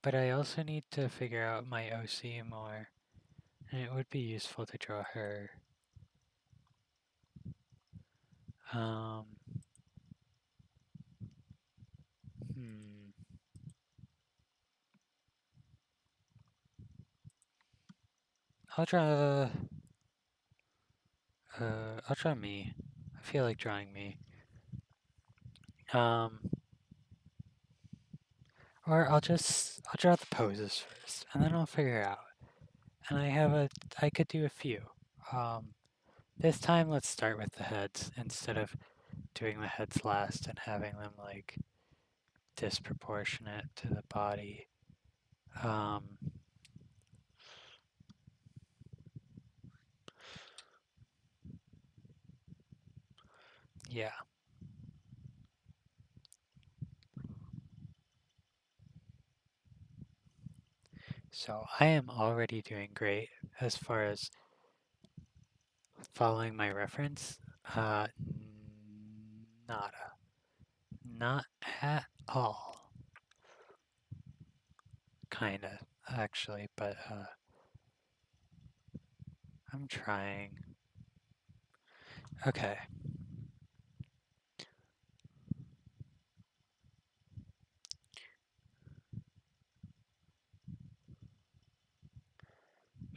But I also need to figure out my OC more, and it would be useful to draw her. Um, hmm. I'll draw. I'll draw me. I feel like drawing me. Or I'll draw the poses first, and then I'll figure out. And I could do a few. This time let's start with the heads instead of doing the heads last and having them like disproportionate to the body. Yeah. So I am already doing great as far as following my reference. Nada. Not at all. Kinda, actually, but I'm trying. Okay.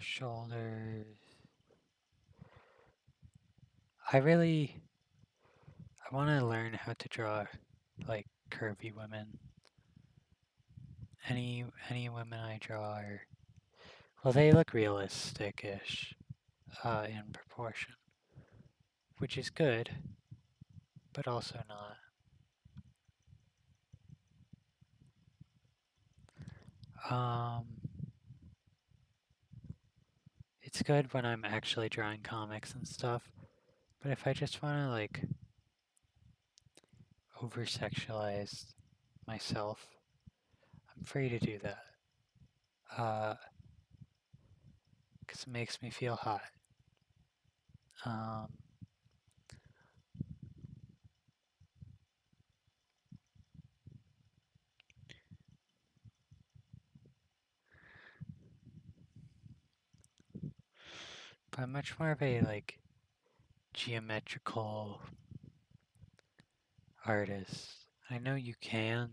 Shoulders. I want to learn how to draw like curvy women. Any women I draw are, well, they look realistic-ish in proportion, which is good, but also not. It's good when I'm actually drawing comics and stuff, but if I just want to like over-sexualize myself, I'm free to do that. Because it makes me feel hot. But I'm much more of a like geometrical artist. I know you can.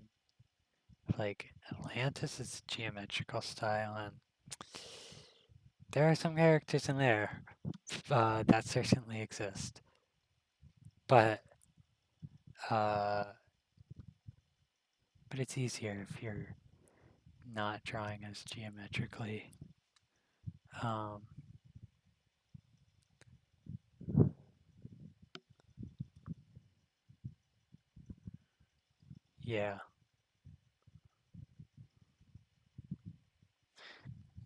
Like Atlantis is geometrical style, and there are some characters in there that certainly exist. But but it's easier if you're not drawing as geometrically. Yeah.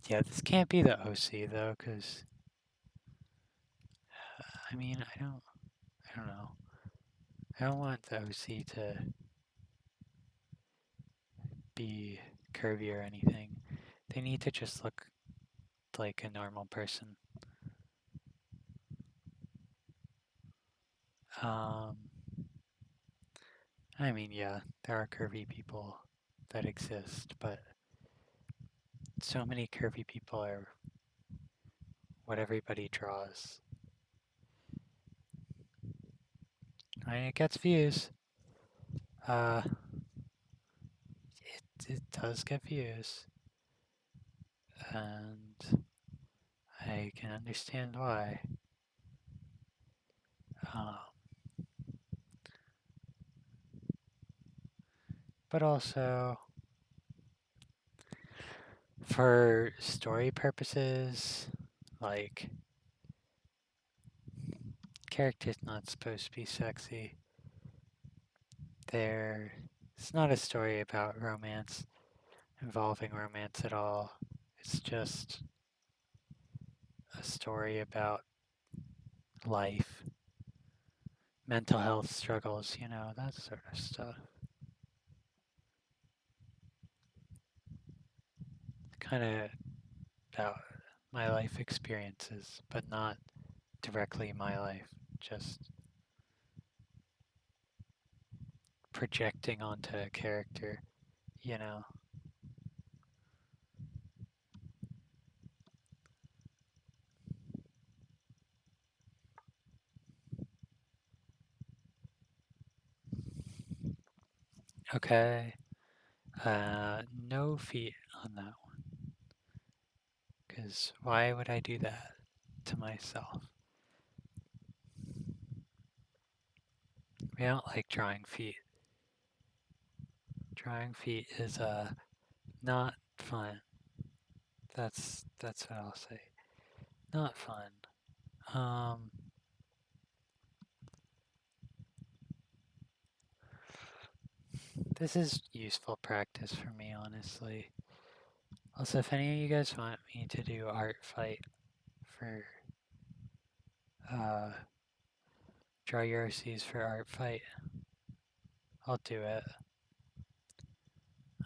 Yeah, this can't be the OC though, because I mean, I don't know. I don't want the OC to be curvy or anything. They need to just look like a normal person. I mean, yeah, there are curvy people that exist, but so many curvy people are what everybody draws. I mean, it gets views. it does get views, and I can understand why. Um, but also, for story purposes, like, character's not supposed to be sexy. It's not a story about romance, involving romance at all. It's just a story about life, mental health struggles, that sort of stuff. Kind of about my life experiences, but not directly my life, just projecting onto a character, you know. Okay, no feet on that one, because why would I do that to myself? We don't like drawing feet. Drawing feet is not fun. That's what I'll say. Not fun. Um, this is useful practice for me, honestly. Also, if any of you guys want me to do art fight for uh, draw your OCs for art fight, I'll do it.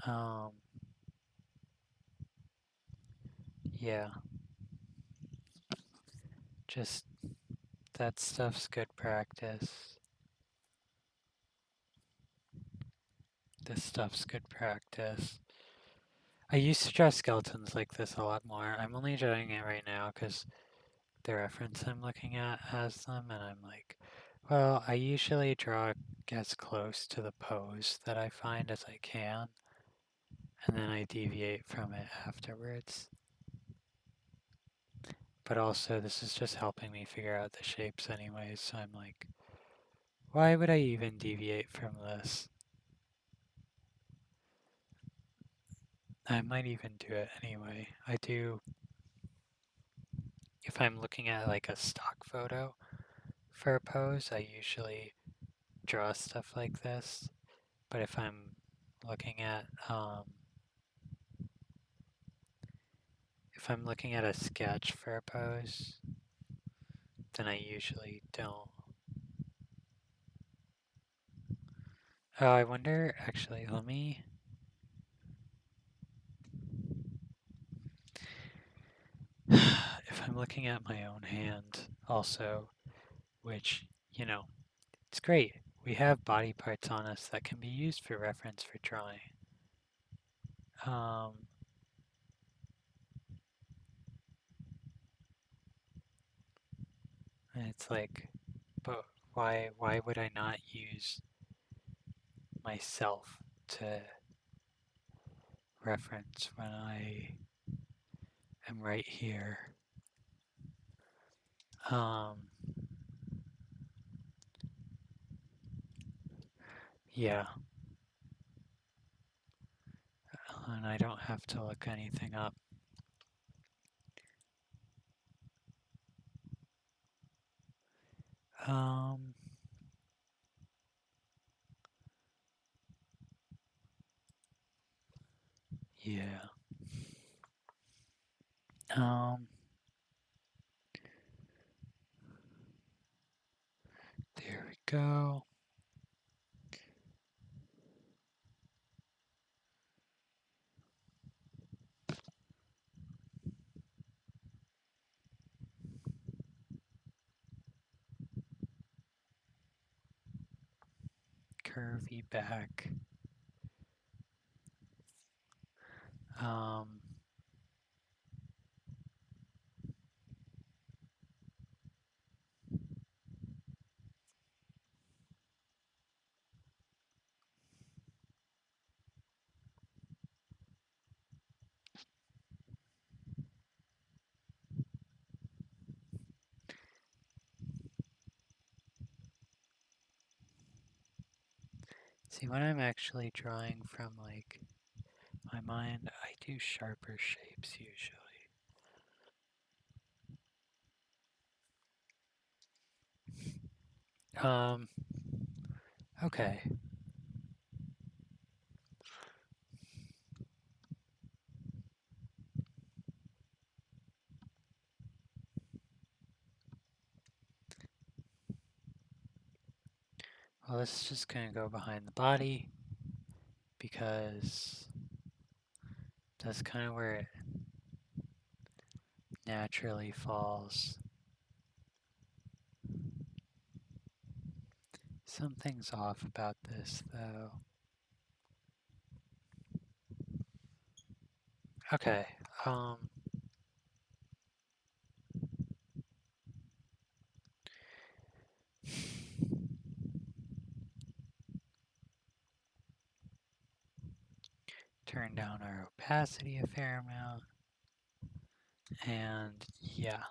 Um, yeah, just that stuff's good practice. This stuff's good practice. I used to draw skeletons like this a lot more. I'm only doing it right now because the reference I'm looking at has them, and I'm like, well, I usually draw as close to the pose that I find as I can, and then I deviate from it afterwards. But also, this is just helping me figure out the shapes anyways, so I'm like, why would I even deviate from this? I might even do it anyway. I do, if I'm looking at like a stock photo for a pose, I usually draw stuff like this. But if I'm looking at, if I'm looking at a sketch for a pose, then I usually don't. Oh, I wonder, actually, let me, if I'm looking at my own hand also, which, it's great. We have body parts on us that can be used for reference for drawing. Um, and it's like, but why would I not use myself to reference when I am right here? Um, yeah, and I don't have to look anything up. Um, yeah. Um, there we go. Curvy back. Um, See, when I'm actually drawing from like my mind, I do sharper shapes usually. Okay. Well, this is just gonna go behind the body because that's kind of where it naturally falls. Something's off about this, though. Okay, turn down our opacity a fair amount, and yeah,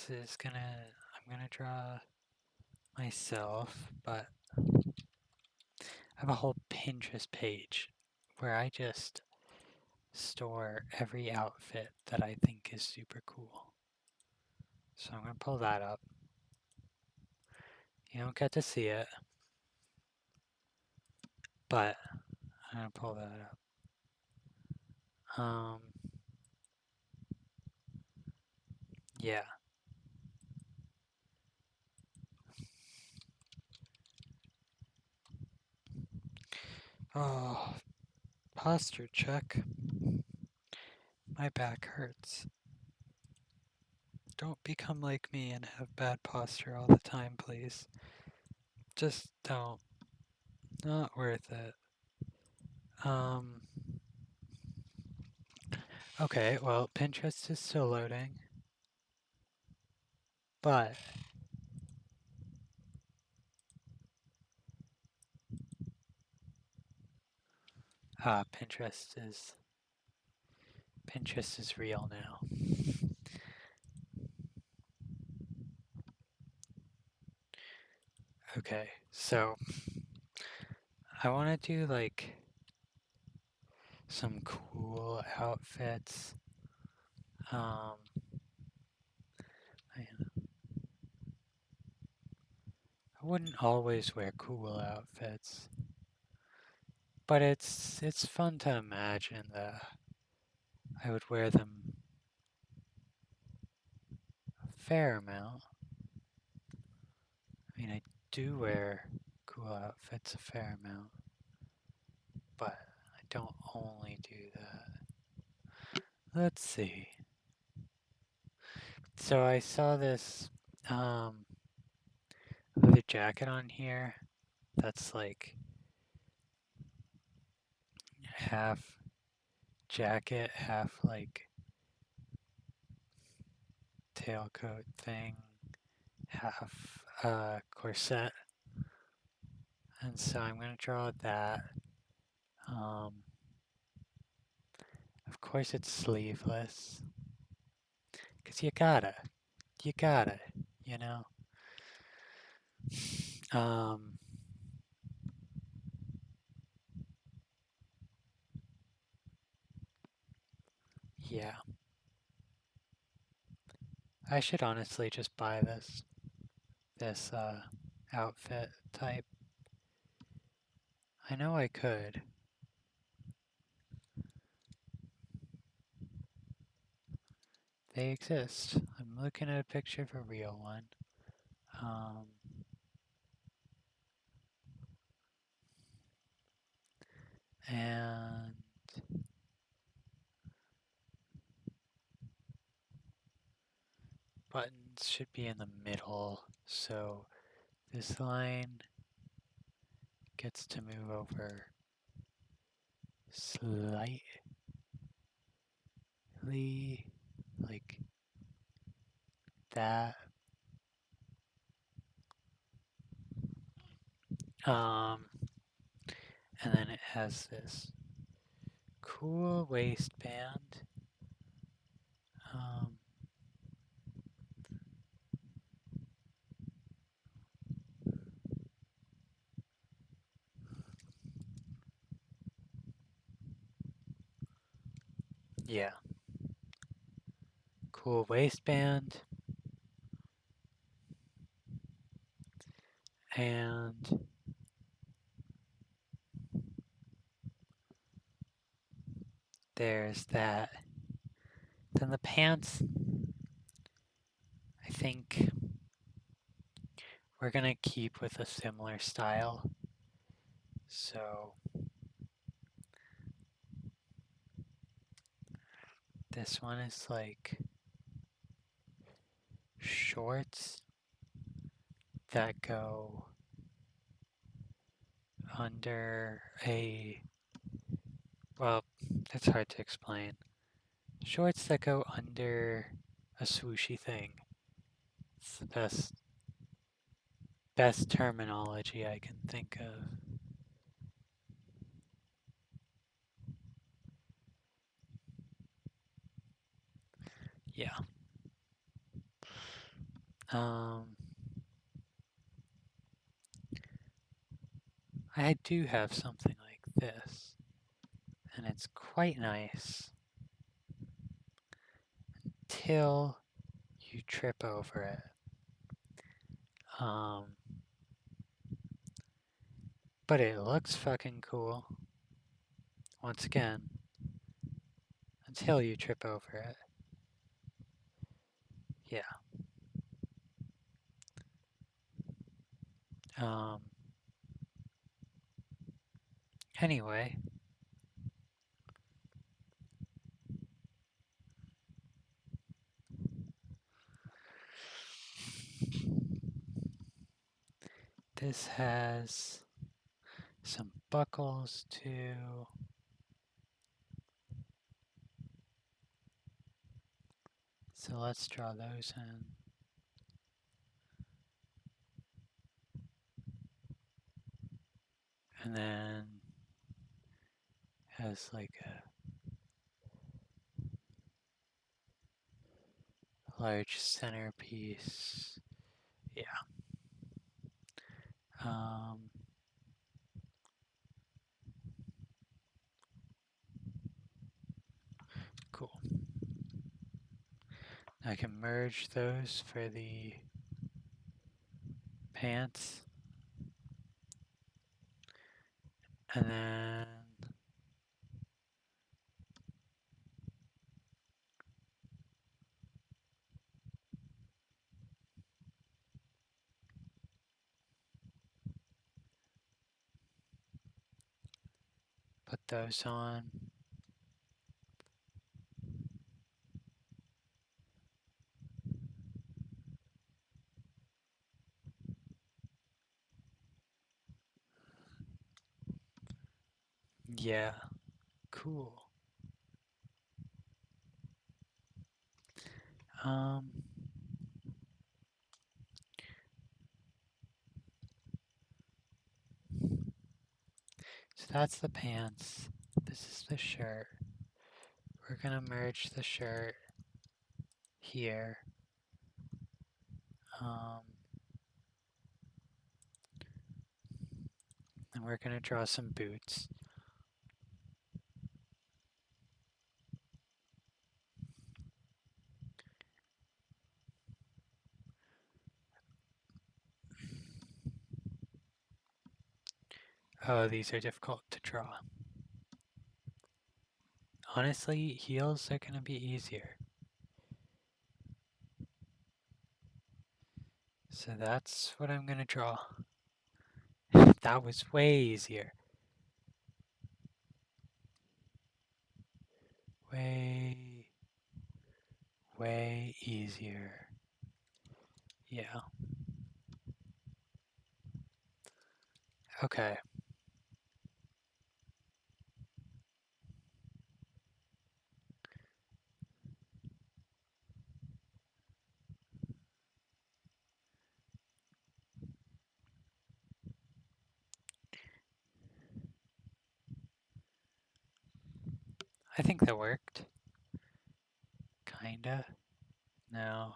I'm gonna draw myself, but I have a whole Pinterest page where I just store every outfit that I think is super cool. So I'm gonna pull that up. You don't get to see it, but I'm gonna pull that up. Yeah. Oh, posture check. My back hurts. Don't become like me and have bad posture all the time, please. Just don't. Not worth it. Okay, well, Pinterest is still loading, but Pinterest is real now. Okay, so I want to do like some cool outfits. I wouldn't always wear cool outfits, but it's fun to imagine that I would wear them a fair amount. I mean, I do wear cool outfits a fair amount, but I don't only do that. Let's see. So I saw this leather jacket on here that's like half jacket, half like tailcoat thing, half corset. And so I'm going to draw that. Of course it's sleeveless. Because you gotta, you know? Um, yeah. I should honestly just buy this outfit type. I know I could. They exist. I'm looking at a picture of a real one. Um, and buttons should be in the middle, so this line gets to move over slightly, like that. And then it has this cool waistband. Um, Yeah. Cool waistband. And there's that. Then the pants, I think we're gonna keep with a similar style. So this one is like shorts that go under a, well, it's hard to explain. Shorts that go under a swooshy thing. It's the best terminology I can think of. Yeah. Um, I do have something like this, and it's quite nice till you trip over it. But it looks fucking cool. Once again, until you trip over it. Yeah. Um, anyway, this has some buckles too. So let's draw those in. And then has like a large centerpiece. Yeah. Um, cool. I can merge those for the pants. And then put those on. Yeah, cool. Um, so that's the pants. This is the shirt. We're gonna merge the shirt here. Um, and we're gonna draw some boots. Oh, these are difficult to draw. Honestly, heels are gonna be easier. So that's what I'm gonna draw. That was way easier. Way, way easier. Yeah. Okay. I think that worked. Kinda. No.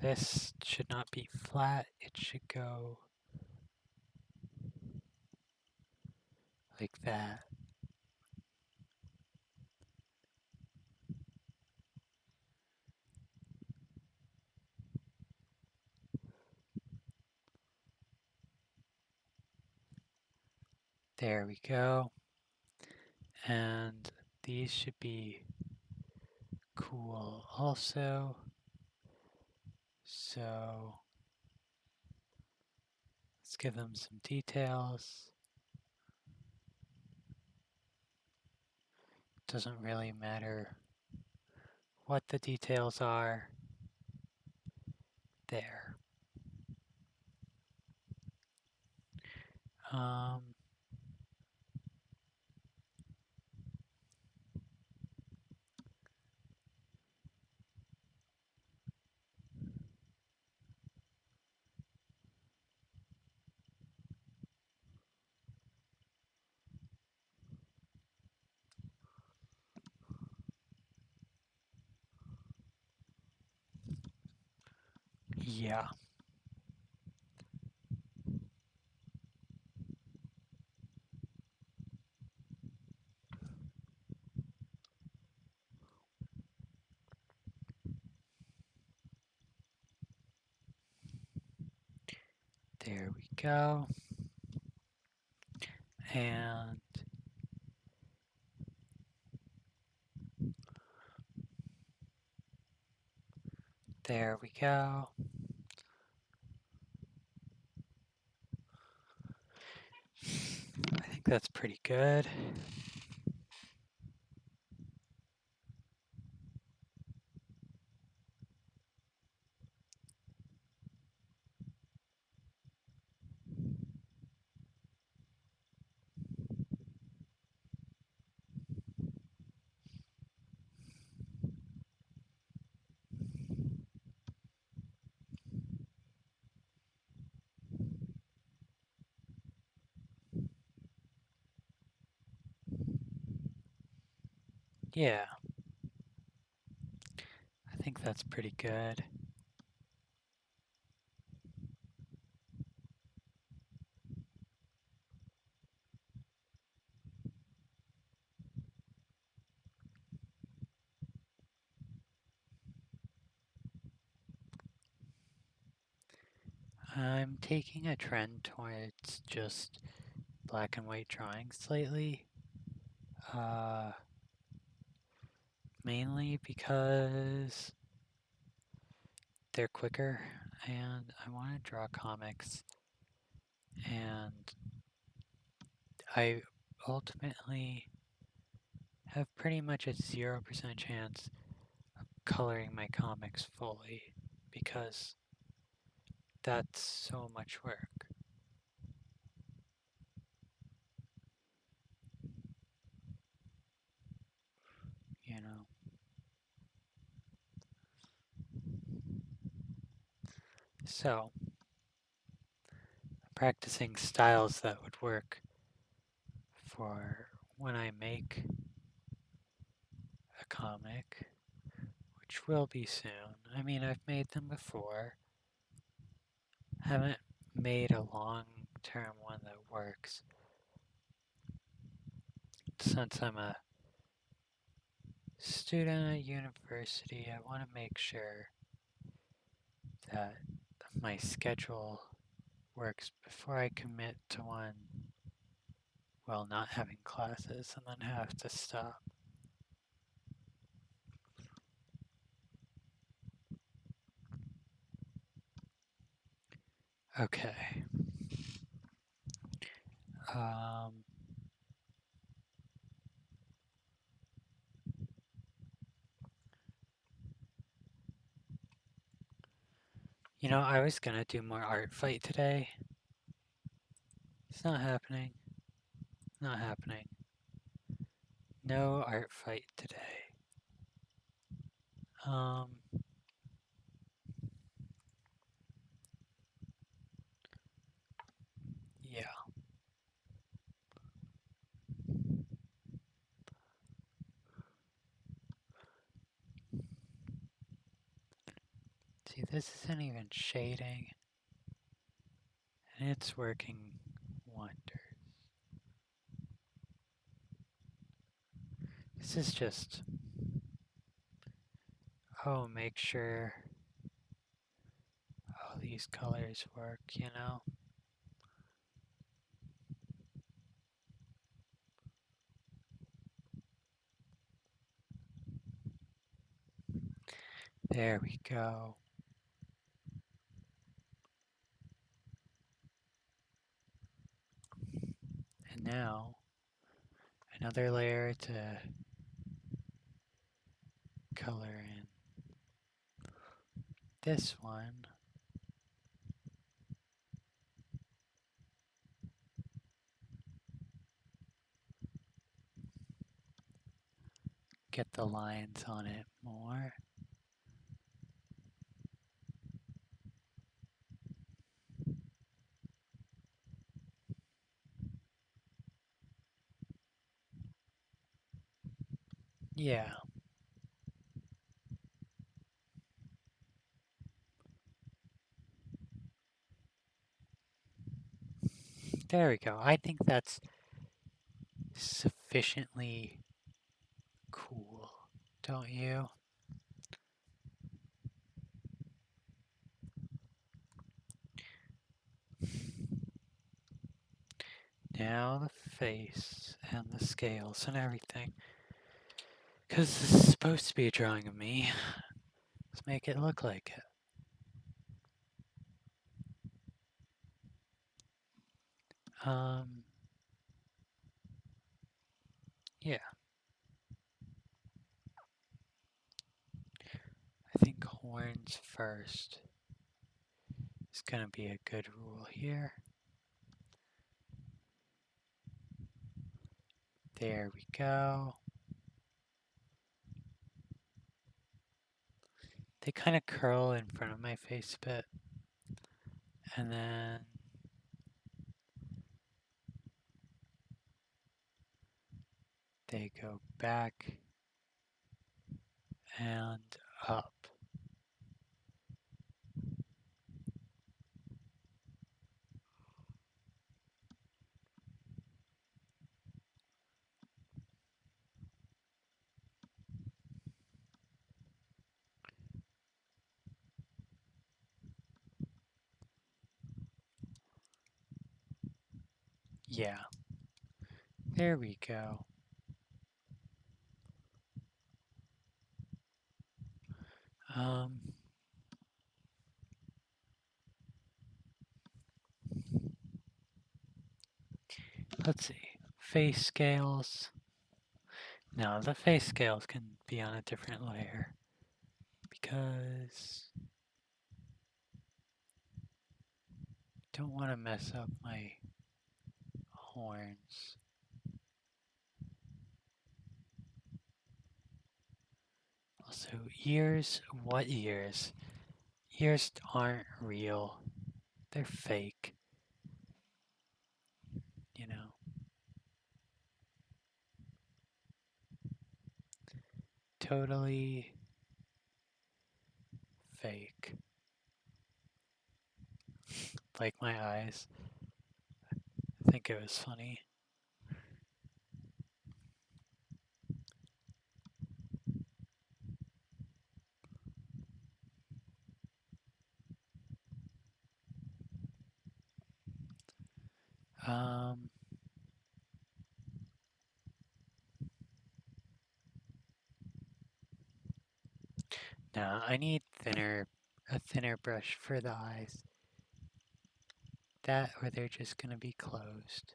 This should not be flat. It should go like that. There we go. And these should be cool also. So let's give them some details. Doesn't really matter what the details are. There. Um, yeah. There we go. And there we go. I think that's pretty good. Yeah, I think that's pretty good. I'm taking a trend towards just black and white drawings lately. Uh, Mainly because they're quicker and I want to draw comics, and I ultimately have pretty much a 0% chance of coloring my comics fully because that's so much work, you know? So, practicing styles that would work for when I make a comic, which will be soon. I mean, I've made them before. Haven't made a long-term one that works. Since I'm a student at university, I want to make sure that my schedule works before I commit to one while not having classes and then have to stop. Okay. Um, I was gonna do more art fight today. It's not happening. Not happening. No art fight today. Um, yeah. See, this isn't even shading, and it's working wonders. This is just, make sure all these colors work, There we go. And now, another layer to color in this one. Get the lines on it more. Yeah. There we go. I think that's sufficiently cool, don't you? Now the face and the scales and everything. Because this is supposed to be a drawing of me. Let's make it look like it. Yeah. I think horns first is gonna be a good rule here. There we go. They kind of curl in front of my face a bit. And then they go back and up. Yeah. There we go. Let's see. Face scales. No, the face scales can be on a different layer because I don't want to mess up my horns. Also, ears. What ears? Ears aren't real. They're fake. You know? Totally fake. Like my eyes. I think it was funny. Um, no, I need a thinner brush for the eyes. That or they're just gonna be closed.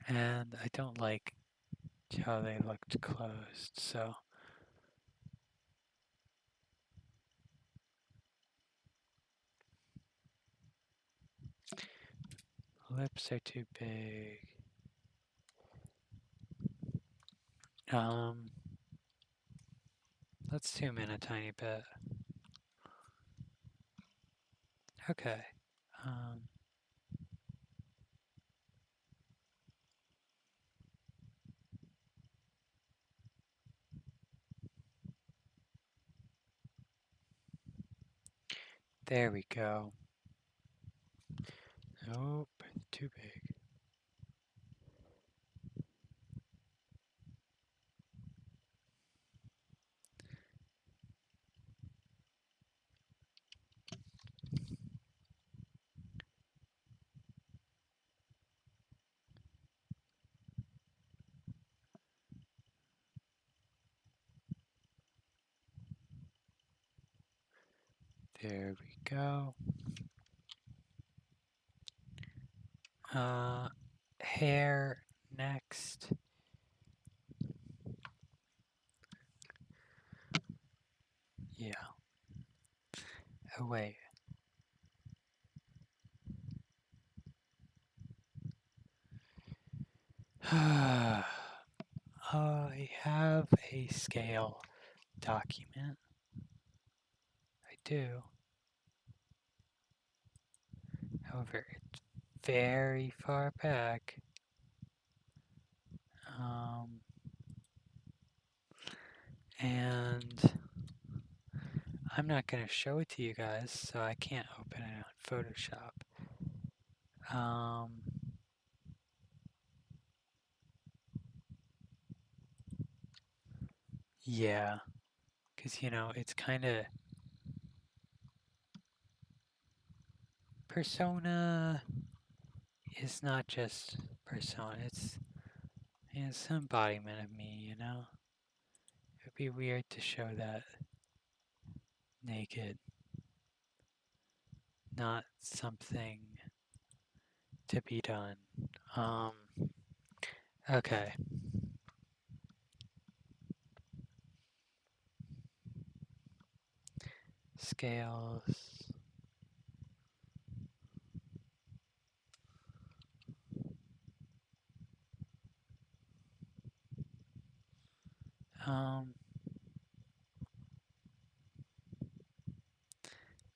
And I don't like how they looked closed, so lips are too big. Let's zoom in a tiny bit. Okay. There we go. Nope, too big. There we go. Hair next. Yeah. Oh, wait. I have a scale document. I do. However, it's very far back. And I'm not going to show it to you guys, so I can't open it on Photoshop. Yeah, because it's kind of persona is not just persona, it's an embodiment of me. It'd be weird to show that naked, not something to be done. Okay. Scales.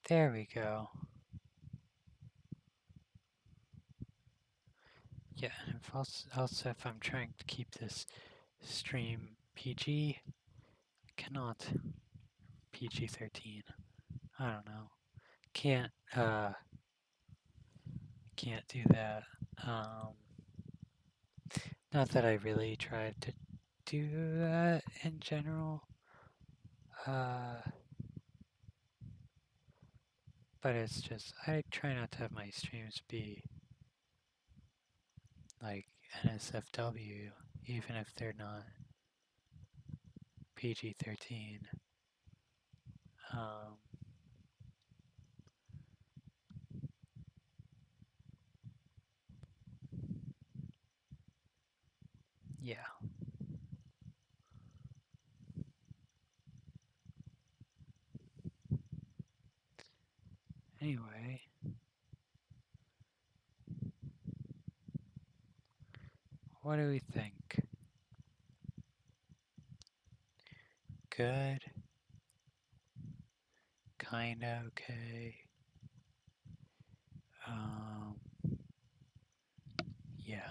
There we go. Yeah, and if also if I'm trying to keep this stream PG, cannot PG-13. I don't know. Can't can't do that. Not that I really tried to do that in general. But it's just I try not to have my streams be like NSFW, even if they're not PG-13. Um, yeah. Anyway, what do we think? Good? Kinda okay? Um, yeah.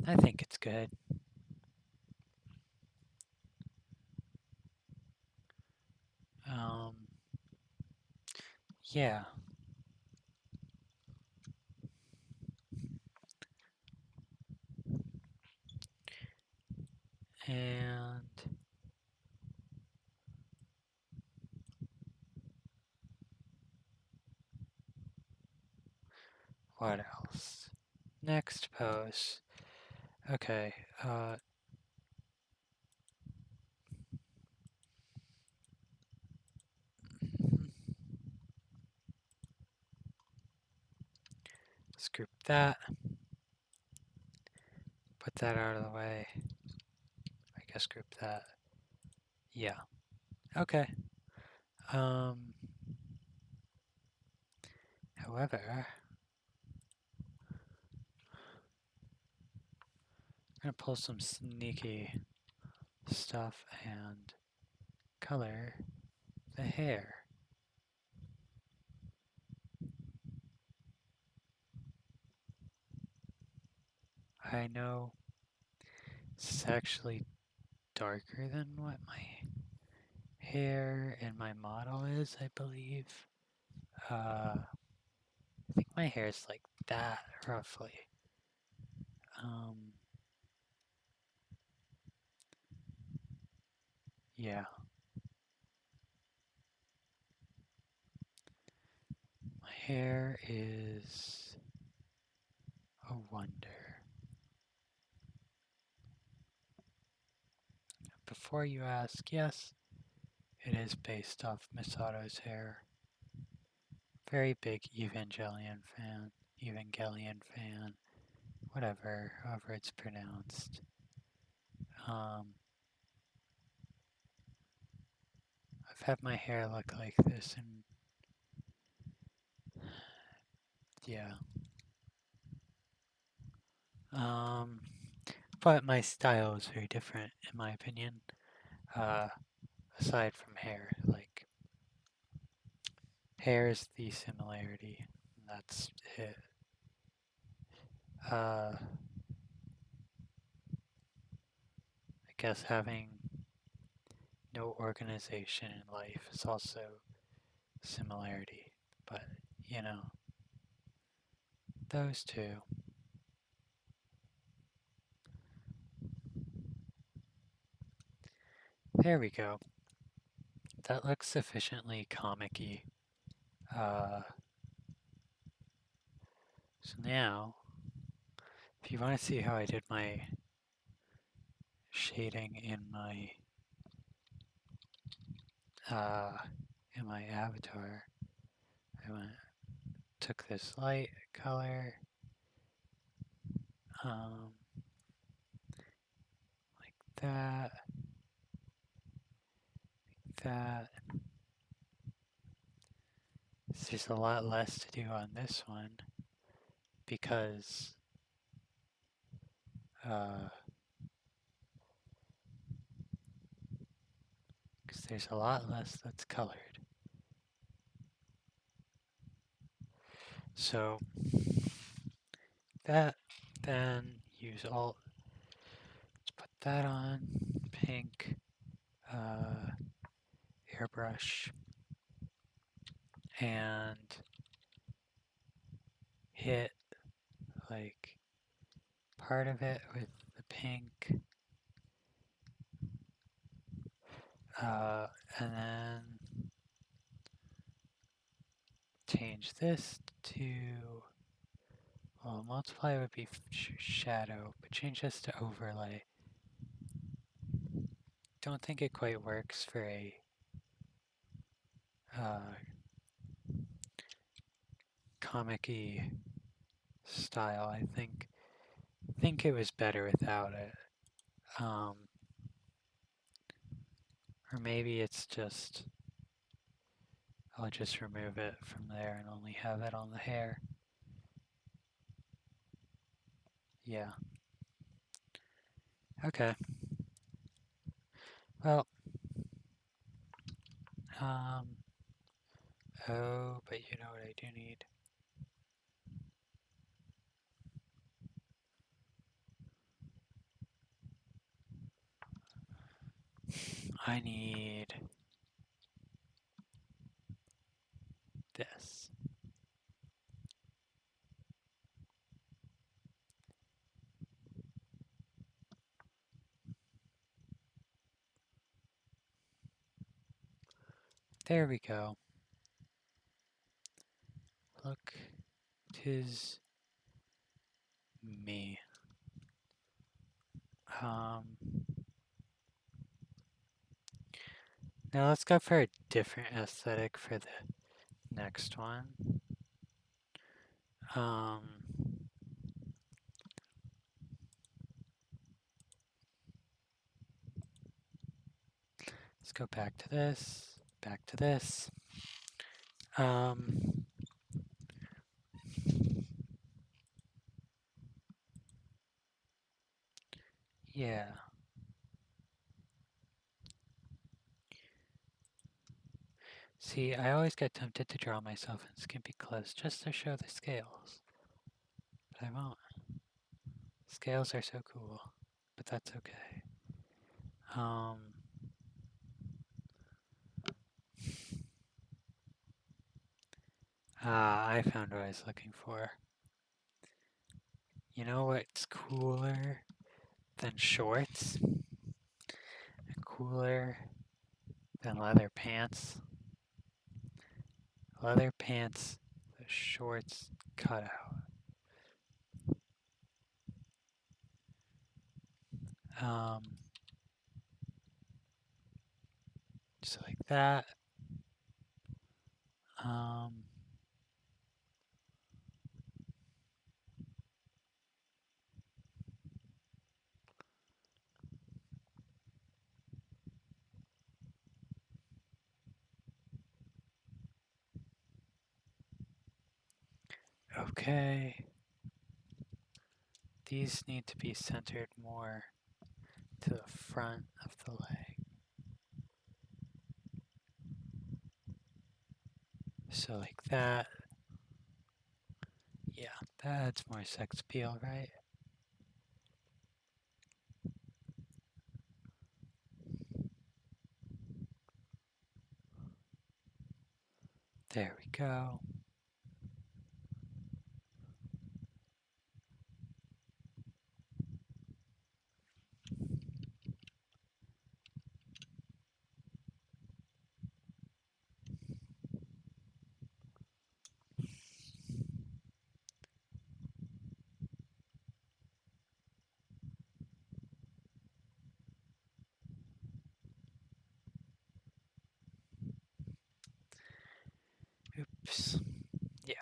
I think it's good. Um, yeah. And what else? Next post. Okay, let's group that. Put that out of the way. I guess group that. Yeah. Okay. However, I'm gonna pull some sneaky stuff and color the hair. I know it's actually darker than what my hair in my model is, I believe. I think my hair is like that, roughly. Yeah. hair is a wonder. Before you ask, yes, it is based off Misato's hair. Very big Evangelion fan, whatever, however it's pronounced. I've had my hair look like this, and yeah. But my style is very different, in my opinion. Aside from hair, like hair is the similarity. And that's it. I guess having no organization in life is also similarity, but you know, those two. There we go. That looks sufficiently comic-y. So now, if you want to see how I did my shading in my avatar, took this light color, like that, that. So there's a lot less to do on this one because there's a lot less that's colored. So that, then use Alt, let's put that on, pink, airbrush, and hit like part of it with the pink, and then change this to, well, multiply would be shadow, but change this to overlay. Don't think it quite works for a comic-y style. I think it was better without it. Or maybe it's just, I'll just remove it from there and only have it on the hair. Yeah. Okay. Well, oh, but you know what I do need? I need this. There we go. Look, 'tis me. Now let's go for a different aesthetic for the next one. Let's go back to this, back to this. Yeah. See, I always get tempted to draw myself in skimpy clothes just to show the scales. But I won't. Scales are so cool, but that's okay. I found what I was looking for. You know what's cooler than shorts? And cooler than leather pants? Leather pants shorts cutout. Just like that. Okay. These need to be centered more to the front of the leg. So like that. Yeah, that's more sex appeal, right? There we go. Oops. Yeah.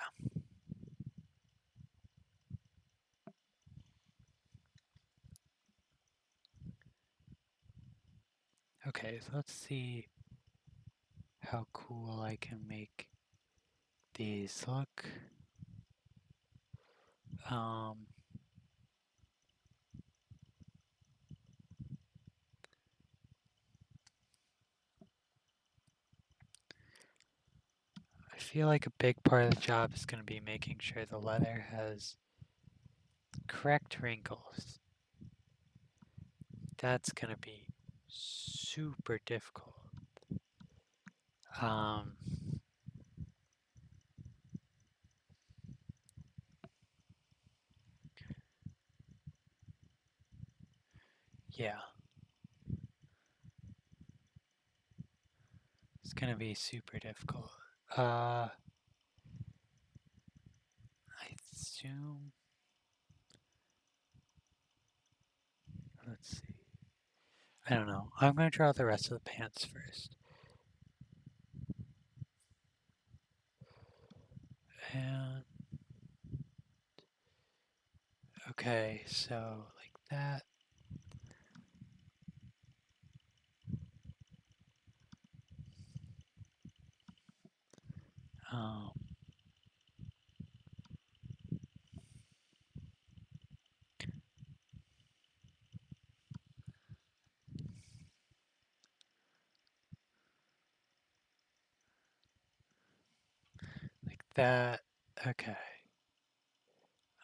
Okay, so let's see how cool I can make these look. I feel like a big part of the job is going to be making sure the leather has correct wrinkles. That's going to be super difficult. Yeah, it's going to be super difficult. I assume, let's see. I don't know. I'm going to draw the rest of the pants first. And okay, so like that. Um, like that. Okay.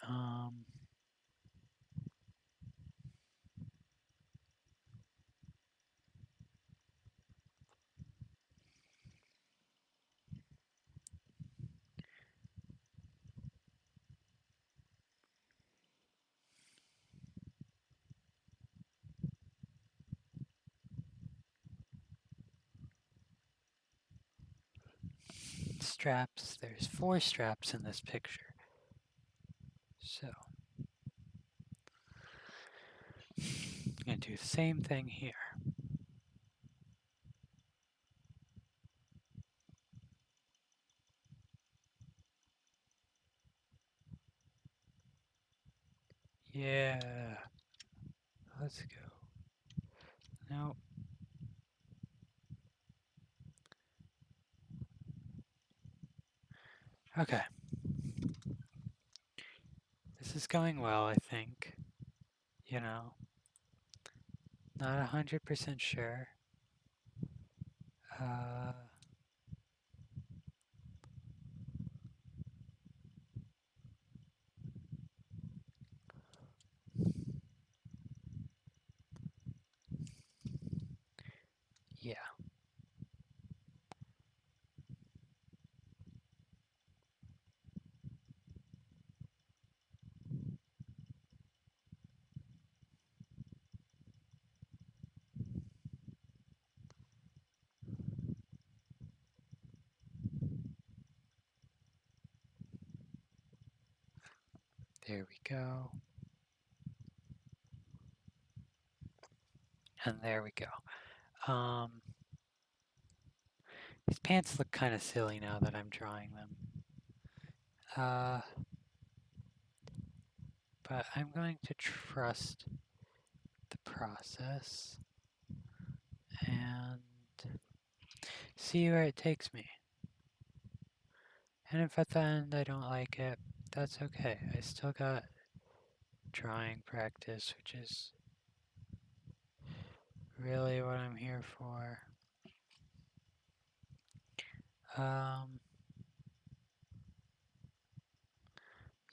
Um, straps. There's 4 straps in this picture. So I'm going to do the same thing here. Yeah. Let's go. Nope. Okay. This is going well, I think. You know, not 100% sure. Uh, yeah. There we go. And there we go. These pants look kind of silly now that I'm drawing them. But I'm going to trust the process and see where it takes me. And if at the end I don't like it, that's okay. I still got drawing practice, which is really what I'm here for.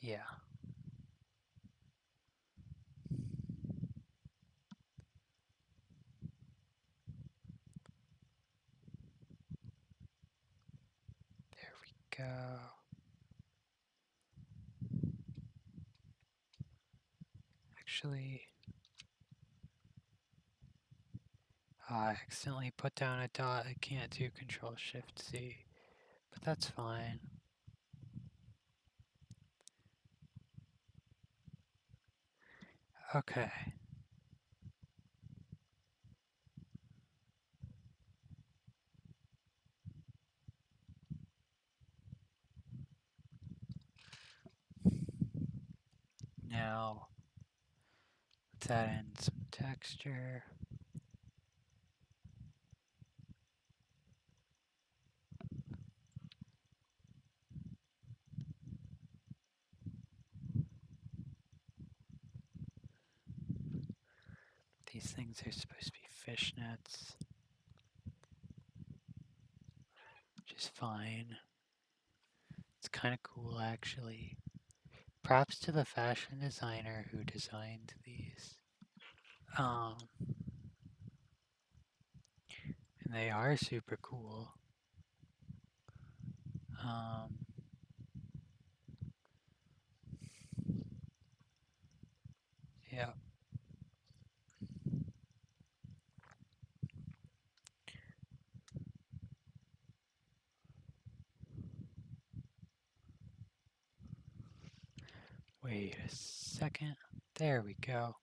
Yeah. There we go. Actually, I accidentally put down a dot. I can't do Control-Shift-C, but that's fine. Okay. Now, let's add in some texture. These things are supposed to be fishnets, which is fine. It's kind of cool, actually. Props to the fashion designer who designed these. And they are super cool. Yeah. Wait a second. There we go.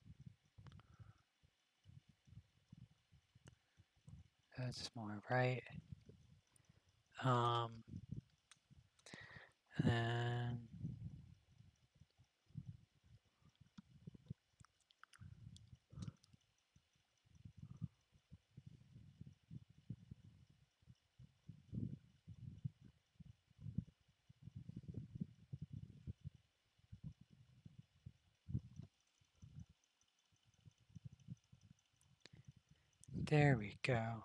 That's more right. And then there we go.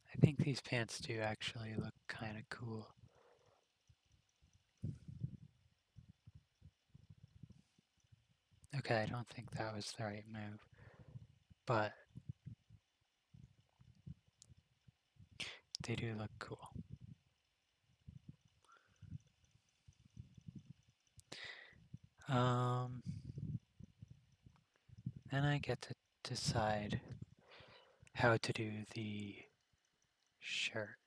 I think these pants do actually look kind of cool. Okay, I don't think that was the right move, but they do look cool. Then I get to decide how to do the shirt,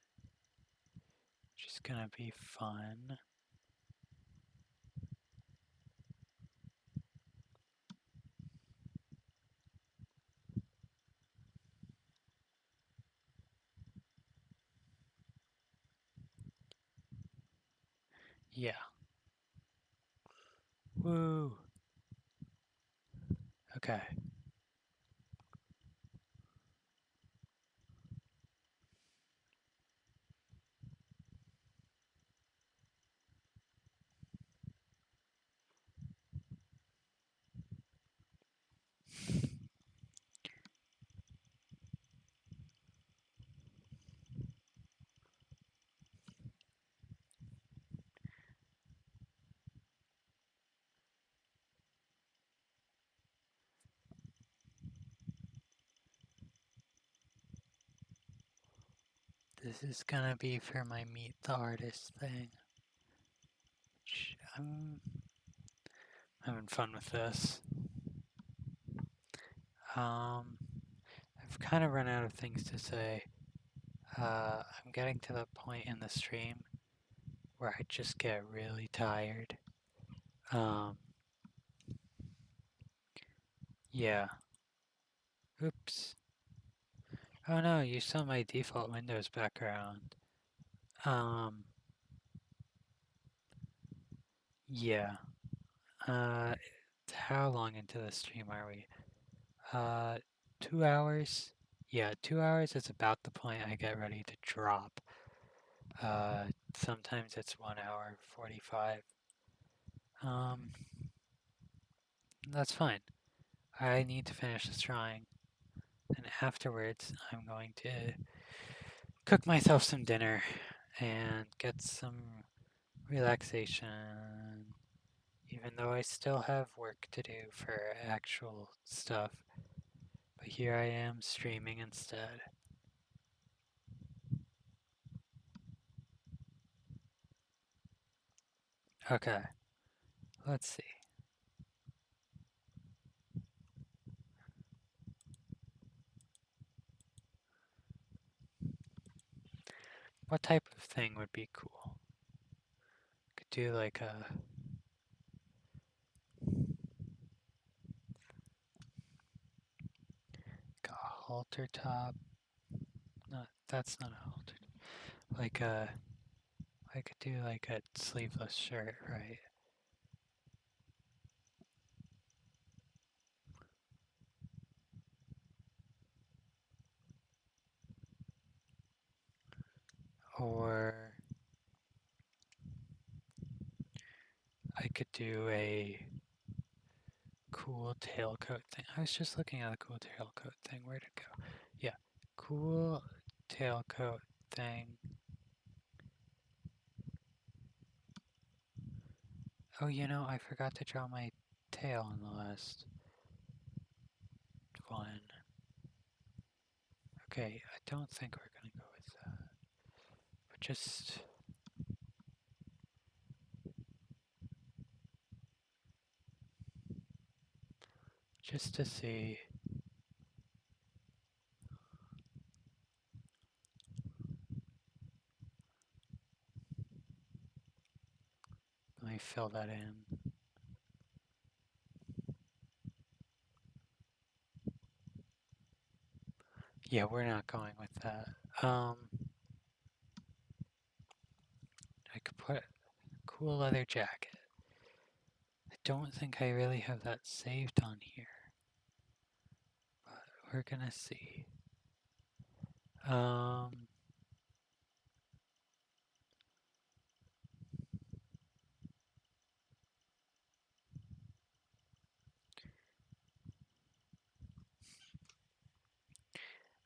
which is gonna be fun. Yeah. Woo. Okay. this is gonna be for my Meet the Artist thing. I'm having fun with this. I've kind of run out of things to say. I'm getting to the point in the stream where I just get really tired. Yeah. Oops. Oh no, you saw my default Windows background. Yeah. How long into the stream are we? 2 hours? Yeah, 2 hours is about the point I get ready to drop. Sometimes it's 1 hour 45. That's fine. I need to finish this drawing, and afterwards I'm going to cook myself some dinner and get some relaxation, even though I still have work to do for actual stuff. But here I am streaming instead. Okay, let's see. What type of thing would be cool? Could do like a halter top. No, that's not a halter. Like I could do like a sleeveless shirt, right? Or I could do a cool tailcoat thing. I was just looking at a cool tailcoat thing. Where'd it go? Yeah, cool tailcoat thing. Oh, you know, I forgot to draw my tail on the last one. Okay, I don't think we're gonna go with that. But just to see. Let me fill that in. Yeah, we're not going with that. I could put a cool leather jacket. I don't think I really have that saved on here. But we're gonna see.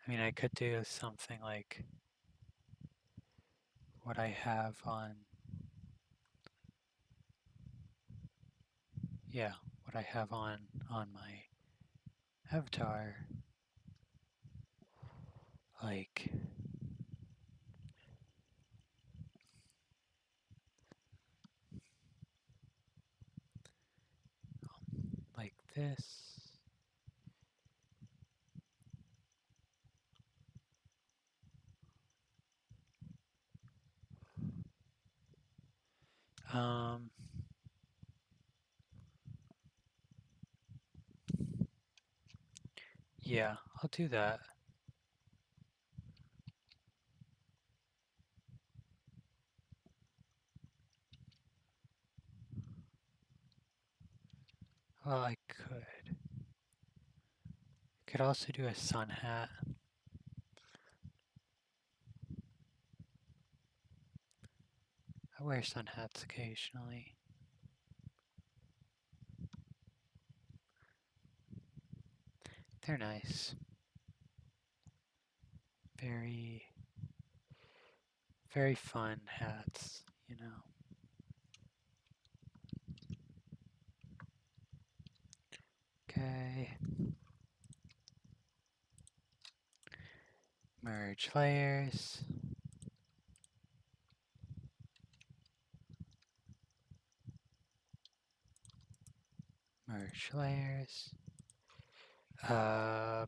I mean, I could do something like what I have on, yeah, what I have on my avatar, like this. Um, yeah, I'll do that. Well, I could also do a sun hat. I wear sun hats occasionally. They're nice. Very, very fun hats, you know. Okay. Merge layers. Merge layers. Uh,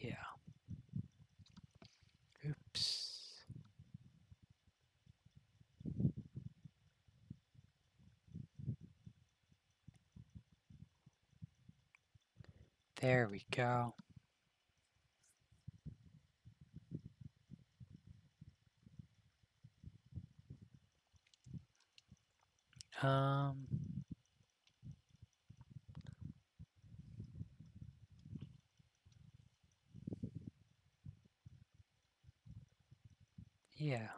yeah. Oops. There we go. Um, yeah.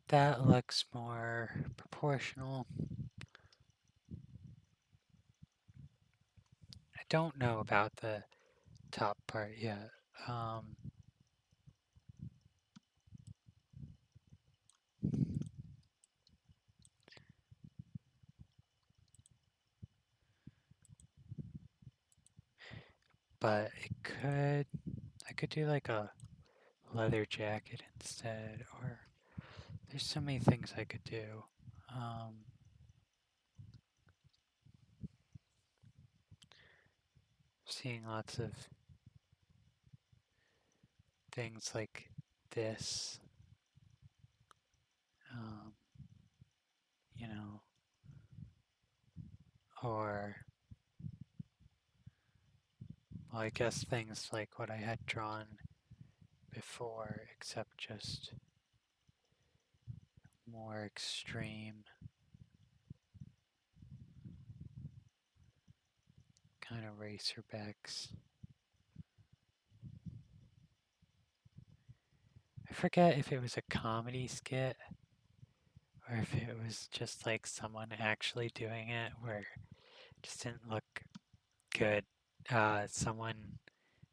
That looks more proportional. I don't know about the top part yet. Um, but I could do like a leather jacket instead, or there's so many things I could do. Um, Seeing lots of things like this, um, you know, or, well, I guess things like what I had drawn before, except just more extreme kind of racerbacks. I forget if it was a comedy skit or if it was just like someone actually doing it where it just didn't look good. Someone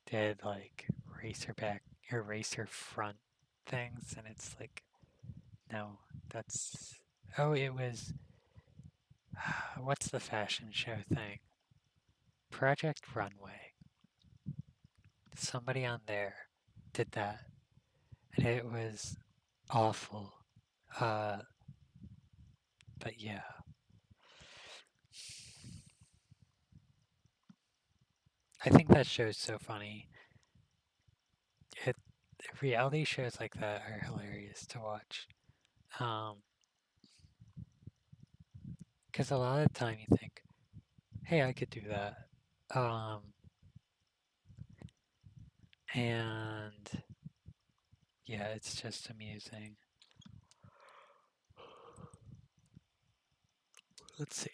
did like racerback or racer front things, and it's like, no, that's. Oh, it was. What's the fashion show thing? Project Runway. Somebody on there did that, and it was awful. Uh, but yeah, I think that show's so funny. It Reality shows like that are hilarious to watch. Um, because a lot of the time you think, hey, I could do that. Um, and yeah, it's just amusing. Let's see.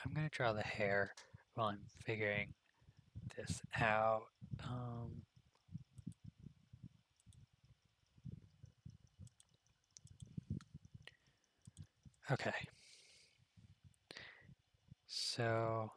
I'm gonna draw the hair while I'm figuring this out. Um, okay. So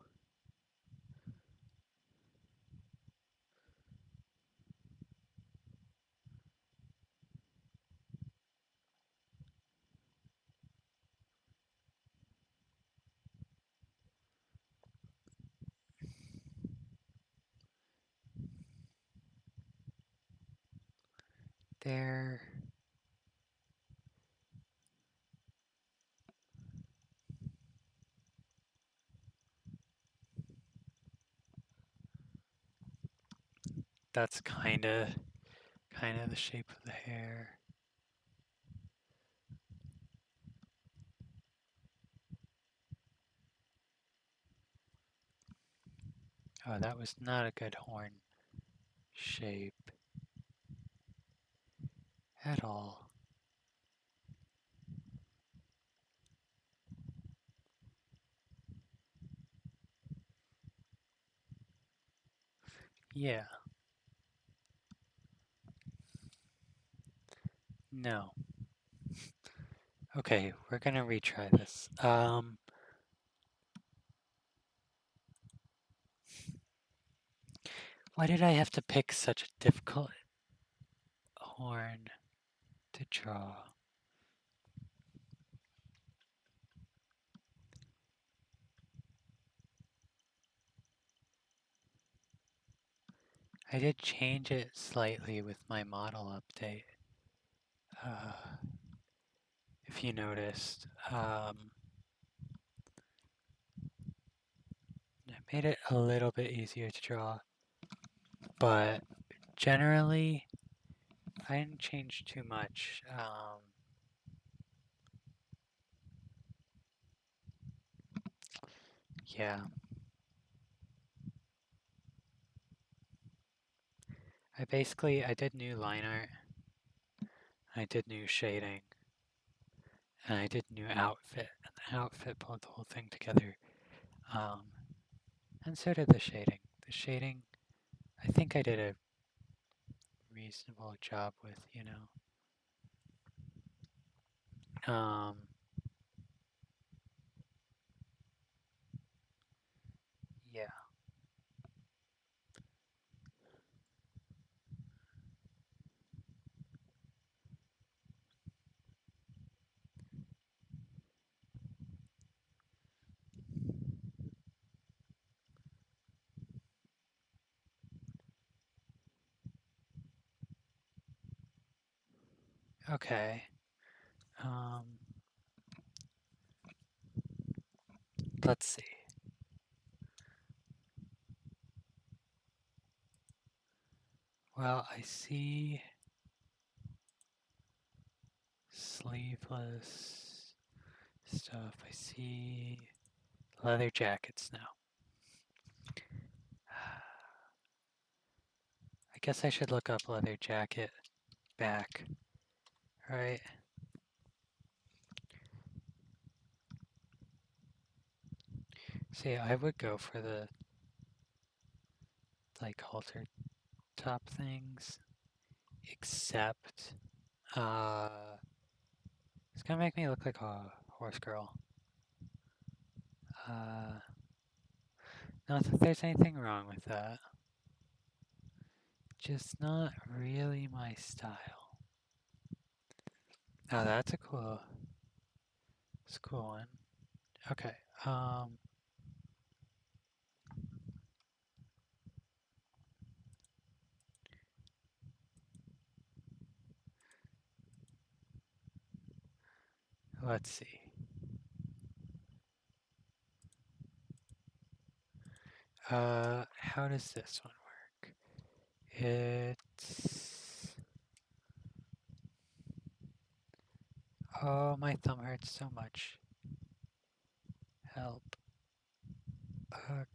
there. That's kind of the shape of the hair. Oh, that was not a good horn shape at all. Yeah. No. Okay, we're gonna retry this. Why did I have to pick such a difficult horn to draw? I did change it slightly with my model update. If you noticed, I made it a little bit easier to draw, but generally, I didn't change too much. Yeah, I did new line art, I did new shading, and I did new outfit, and the outfit pulled the whole thing together. Um, and so did the shading. The shading, I think I did a reasonable job with, you know. Yeah. Okay. Um, let's see. Well, I see sleeveless stuff. I see leather jackets now. I guess I should look up leather jacket back, right? See, I would go for the like halter top things, except it's gonna make me look like a horse girl. Uh, not that there's anything wrong with that, just not really my style. Oh, it's a cool one. Okay, let's see. How does this one work? It's... Oh, my thumb hurts so much. Help. Okay.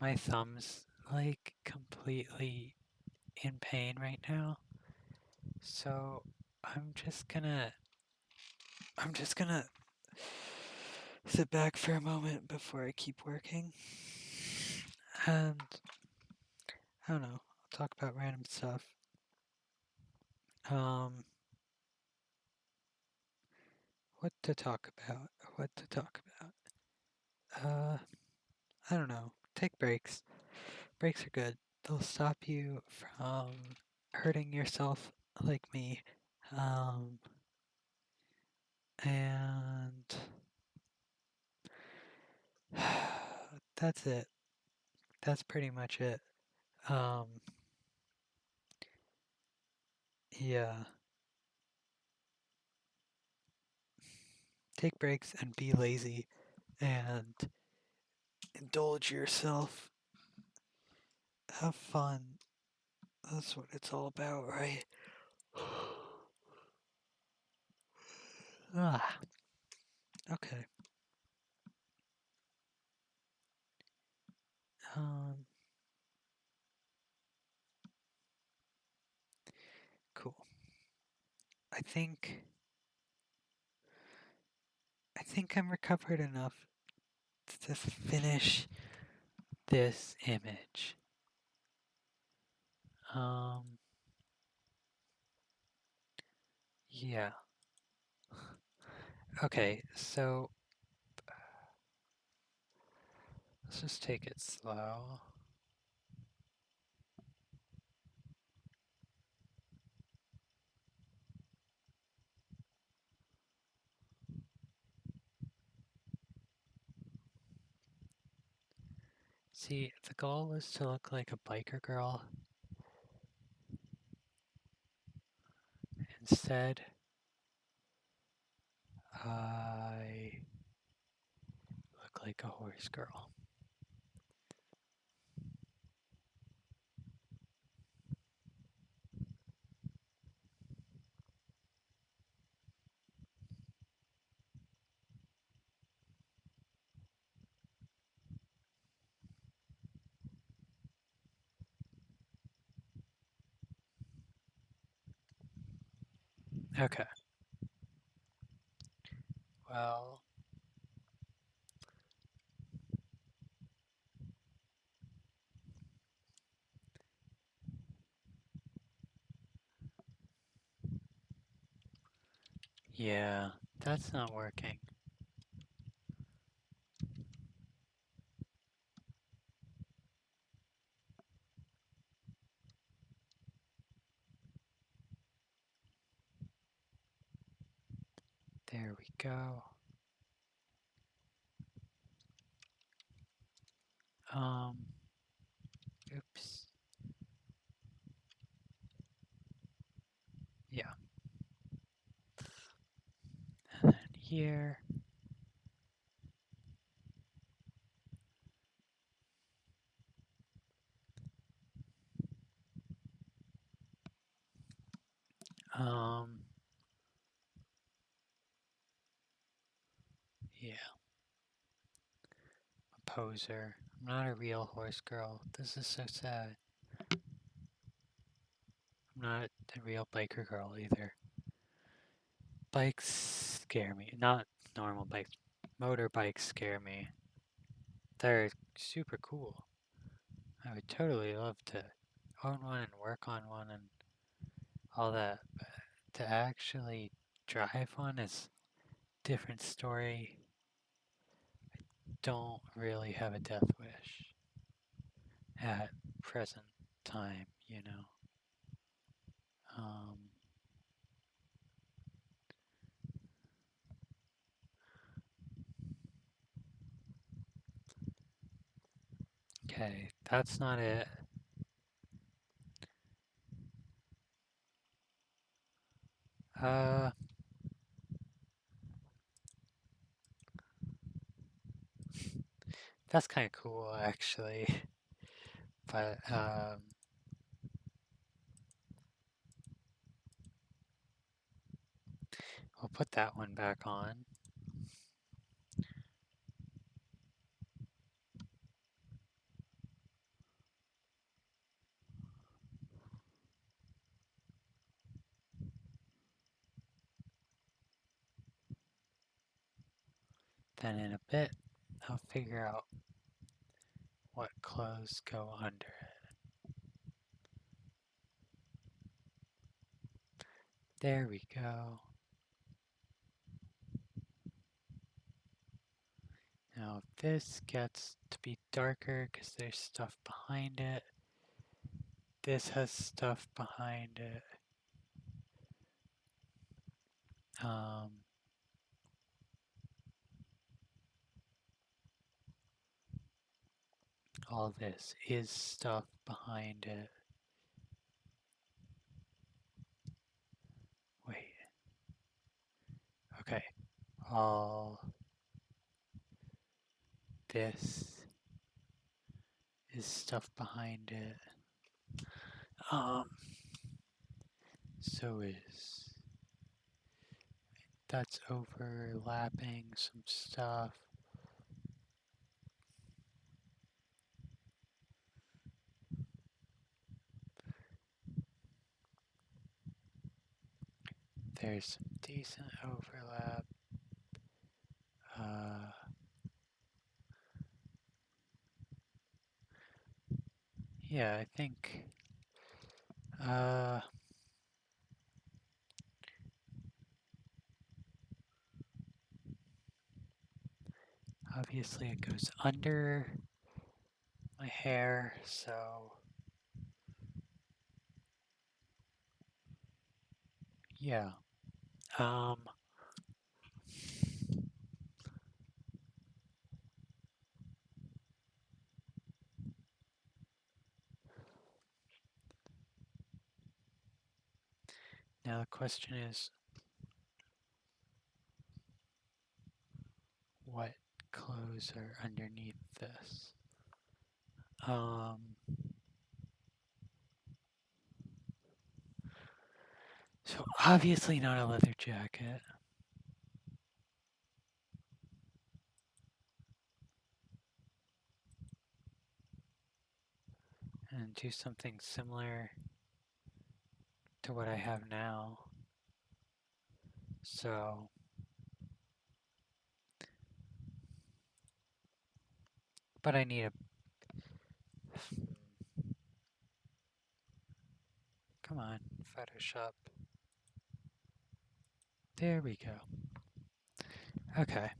My thumb's like completely in pain right now. So I'm just gonna sit back for a moment before I keep working. And I don't know, I'll talk about random stuff. Um, what to talk about? What to talk about? I don't know. Take breaks. Breaks are good. They'll stop you from hurting yourself like me. Um, and that's it. That's pretty much it. Um, yeah. Take breaks and be lazy and indulge yourself. Have fun. That's what it's all about, right? Ah, okay. Um, cool. I think I think I'm recovered enough to finish this image. Yeah. Okay, so let's just take it slow. See, the goal was to look like a biker girl. Instead, I look like a horse girl. Okay. Well, yeah, that's not working. There we go. Um, oops. Yeah. And then here. Um, yeah, a poser. I'm not a real horse girl. This is so sad. I'm not a real biker girl either. Bikes scare me. Not normal bikes. Motorbikes scare me. They're super cool. I would totally love to own one and work on one and all that. But to actually drive one is a different story. Don't really have a death wish at present time, you know. Um, okay, that's not it. Uh, that's kind of cool actually, but we'll put that one back on. Then in a bit, I'll figure out what clothes go under it. There we go. Now if this gets to be darker because there's stuff behind it, this has stuff behind it. Um, all this is stuff behind it. Wait. Okay. All this is stuff behind it. So is that's overlapping some stuff. There's some decent overlap. Yeah, I think uh obviously it goes under my hair, so yeah. Um Now the question is, what clothes are underneath this? Um so obviously not a leather jacket. And do something similar to what I have now. So, but I need a. Come on, Photoshop. There we go. Okay.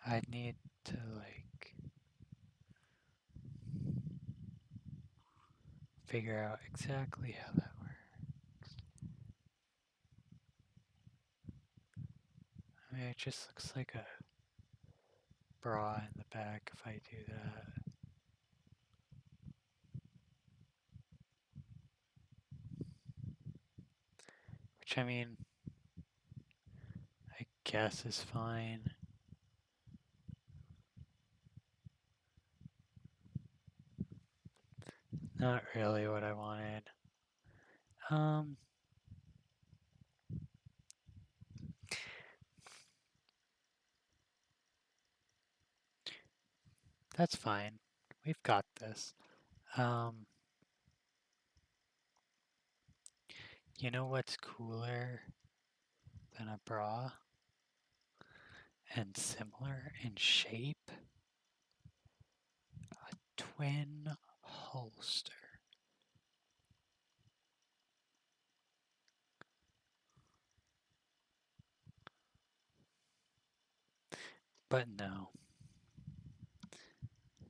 I need to, like, figure out exactly how that works. I mean, it just looks like a bra in the back if I do that. Which, I mean, I guess is fine. Not really what I wanted. Um, that's fine. We've got this. Um, you know what's cooler than a bra and similar in shape? A twin holster. But no,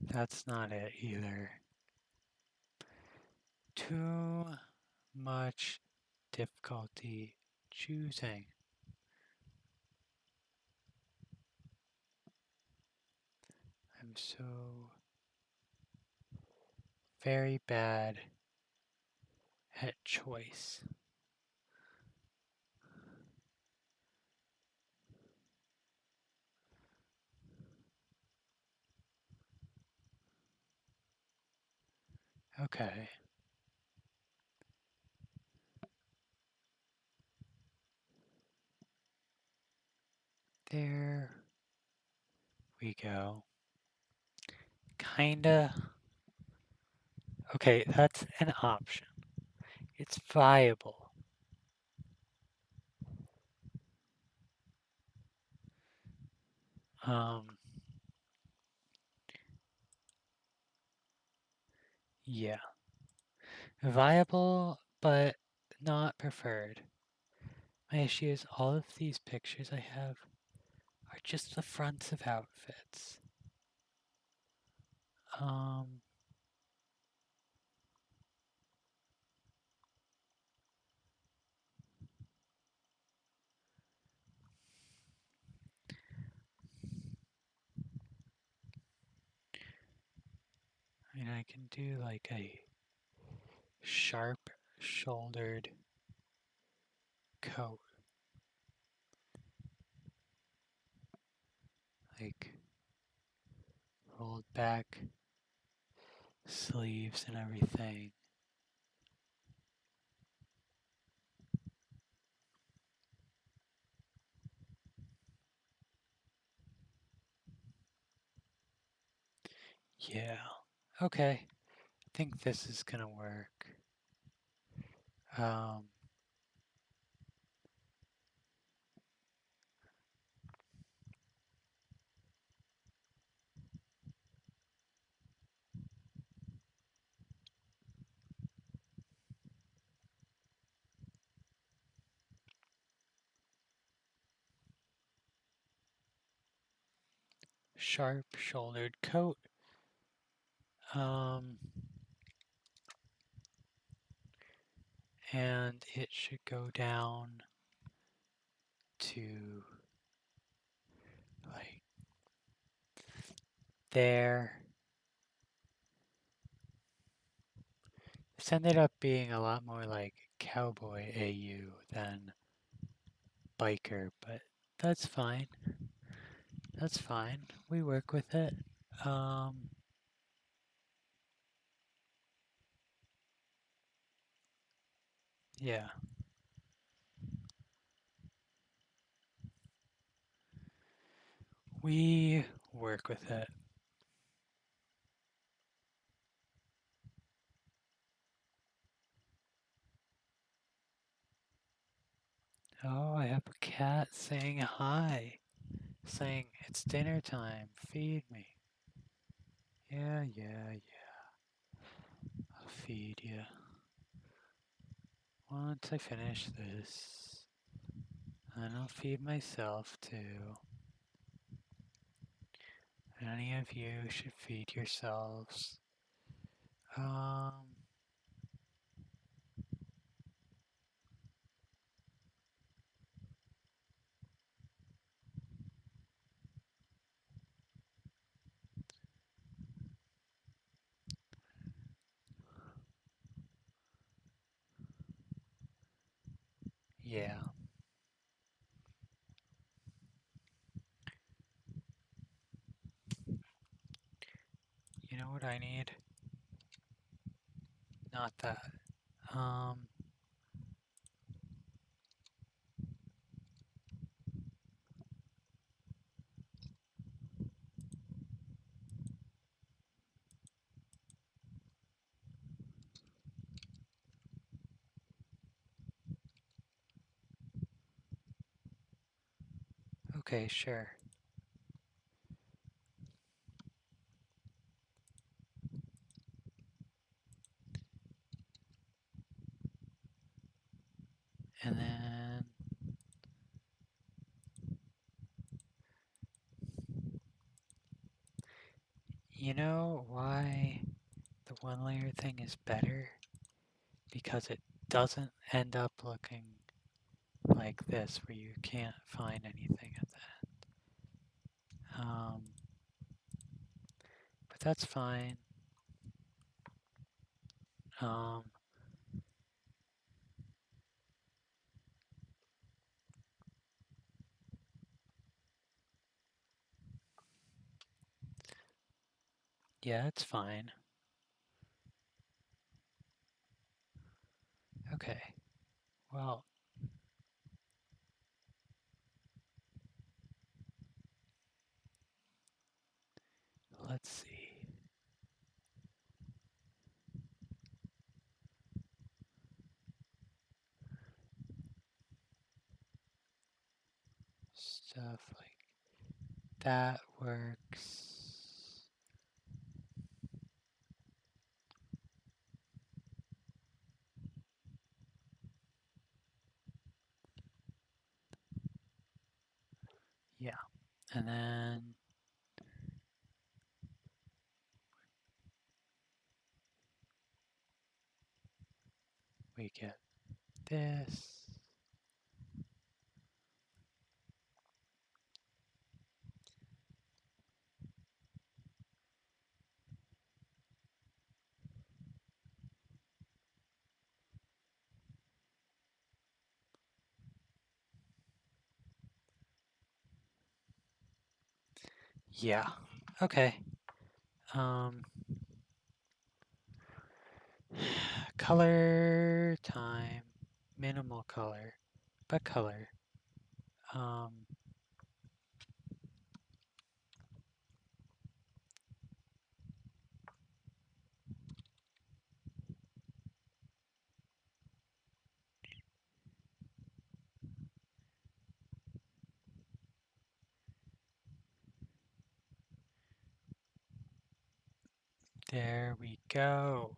that's not it either. Too much difficulty choosing. I'm so very bad at choice. Okay. There we go. Kinda. Okay, that's an option. It's viable. Um, yeah. Viable, but not preferred. My issue is all of these pictures I have are just the fronts of outfits. Um, I mean, I can do like a sharp shouldered coat, like rolled back sleeves and everything. Yeah. Okay. I think this is gonna work. Um, sharp-shouldered coat. Um, and it should go down to like there. This ended up being a lot more like cowboy AU than biker, but that's fine. That's fine. We work with it. Um, yeah, we work with it. Oh, I have a cat saying hi, saying it's dinner time, feed me. Yeah, yeah, yeah, I'll feed you. Once I finish this, then I'll feed myself too. Any of you should feed yourselves. Um, yeah. You know what I need? Not that. Um, okay, sure. And then, you know why the one layer thing is better? Because it doesn't end up looking like this where you can't find anything at that. But that's fine. Um, yeah, it's fine. Okay, well, let's see. Stuff like that works. Yeah, and then we get this. Yeah, okay. Um, color time, minimal color, but color. Um, there we go.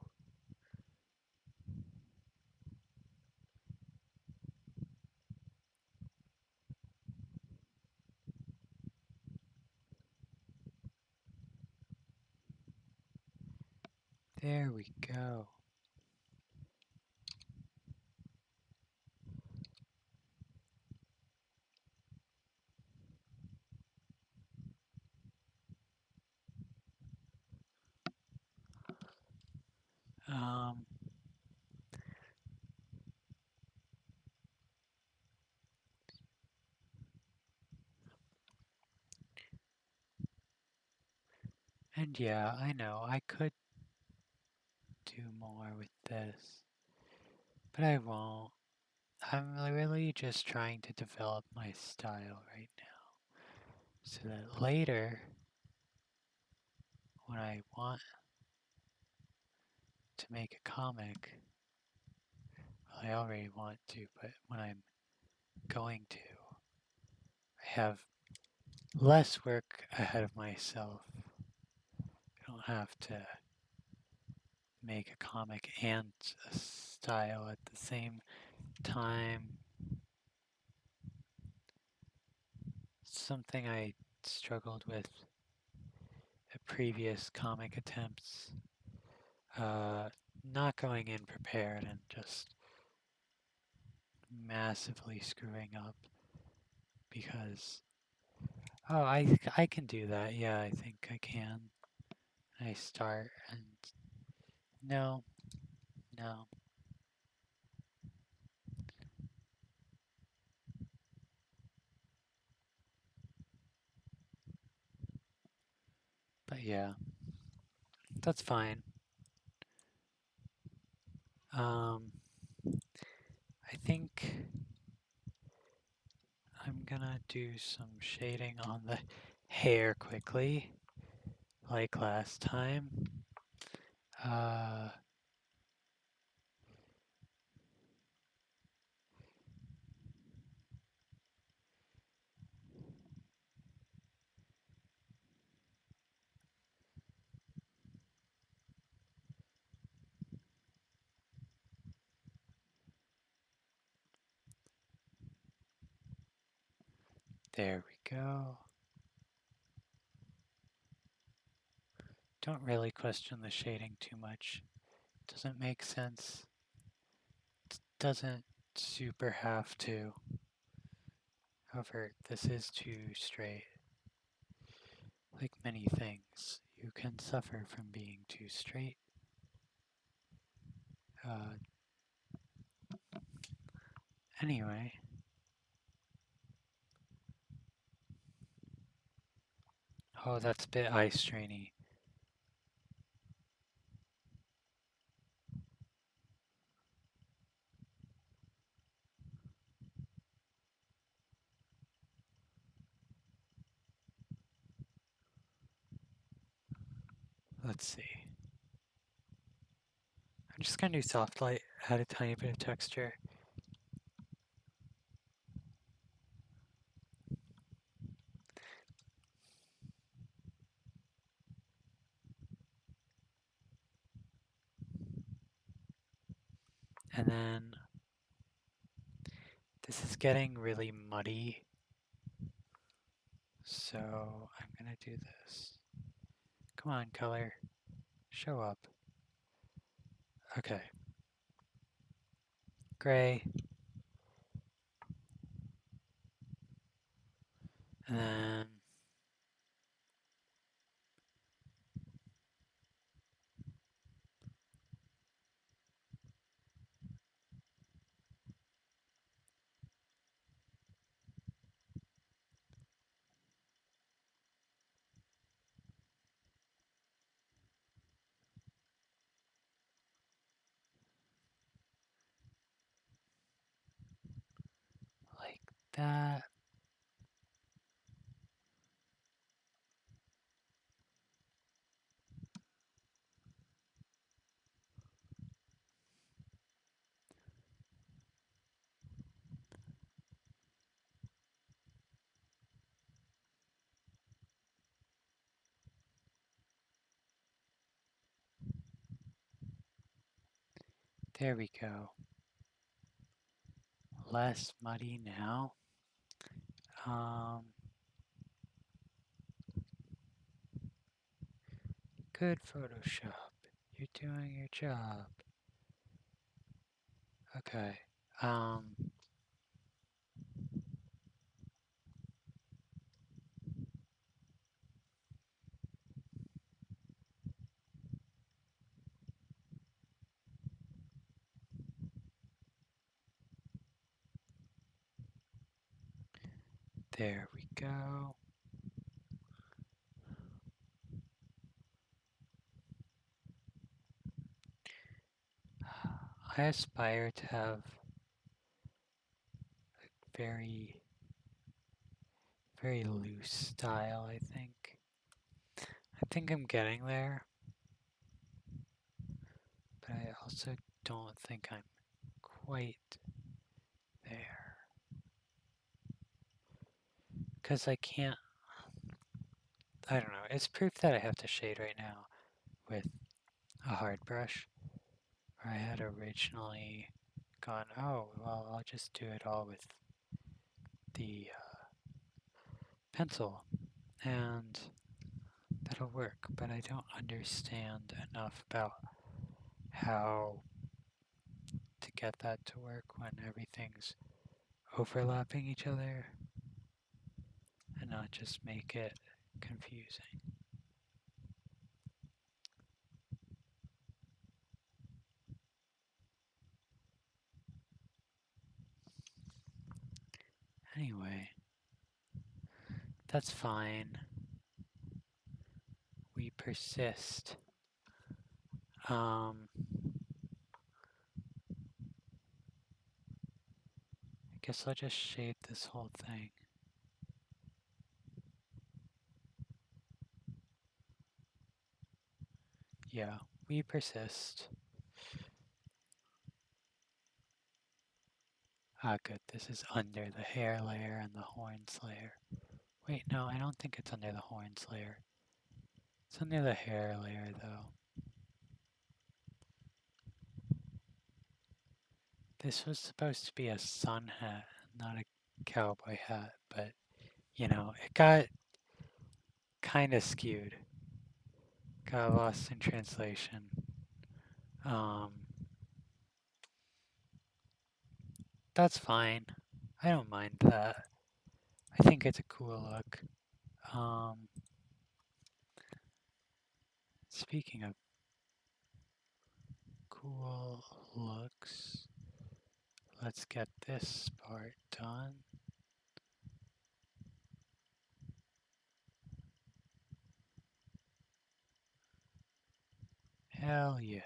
There we go. Um, and yeah, I know I could do more with this, but I won't. I'm really just trying to develop my style right now so that later, when I want to make a comic, well, I already want to, but when I'm going to, I have less work ahead of myself. I don't have to make a comic and a style at the same time. Something I struggled with at previous comic attempts. Uh, Not going in prepared and just massively screwing up because I can do that. Yeah, I think I can. I start and no, no. But yeah, that's fine. Um, I think I'm gonna do some shading on the hair quickly, like last time. Uh, there we go. Don't really question the shading too much. Doesn't make sense. Doesn't super have to. However, this is too straight. Like many things, you can suffer from being too straight. Uh, anyway, oh, that's a bit eye strainy. Let's see. I'm just gonna do soft light, add a tiny bit of texture. And then this is getting really muddy. So I'm gonna do this. Come on, color. Show up. Okay. Gray. And then like that. There we go. Less muddy now. Um, Good Photoshop. You're doing your job. Okay. Um, there we go. I aspire to have very, very loose style, I think. I think I'm getting there, but I also don't think I'm quite there. Because I can't, I don't know, it's proof that I have to shade right now with a hard brush. Where I had originally gone, oh, well, I'll just do it all with the pencil, and that'll work, but I don't understand enough about how to get that to work when everything's overlapping each other and not just make it confusing. Anyway, that's fine. We persist. I guess I'll just shade this whole thing. Yeah, we persist. Ah, good. This is under the hair layer and the horns layer. Wait, no, I don't think it's under the horns layer. It's under the hair layer, though. This was supposed to be a sun hat, not a cowboy hat, but, you know, it got kind of skewed. Got lost in translation. Um, that's fine. I don't mind that. I think it's a cool look. Um, Speaking of cool looks, let's get this part done. Hell yeah.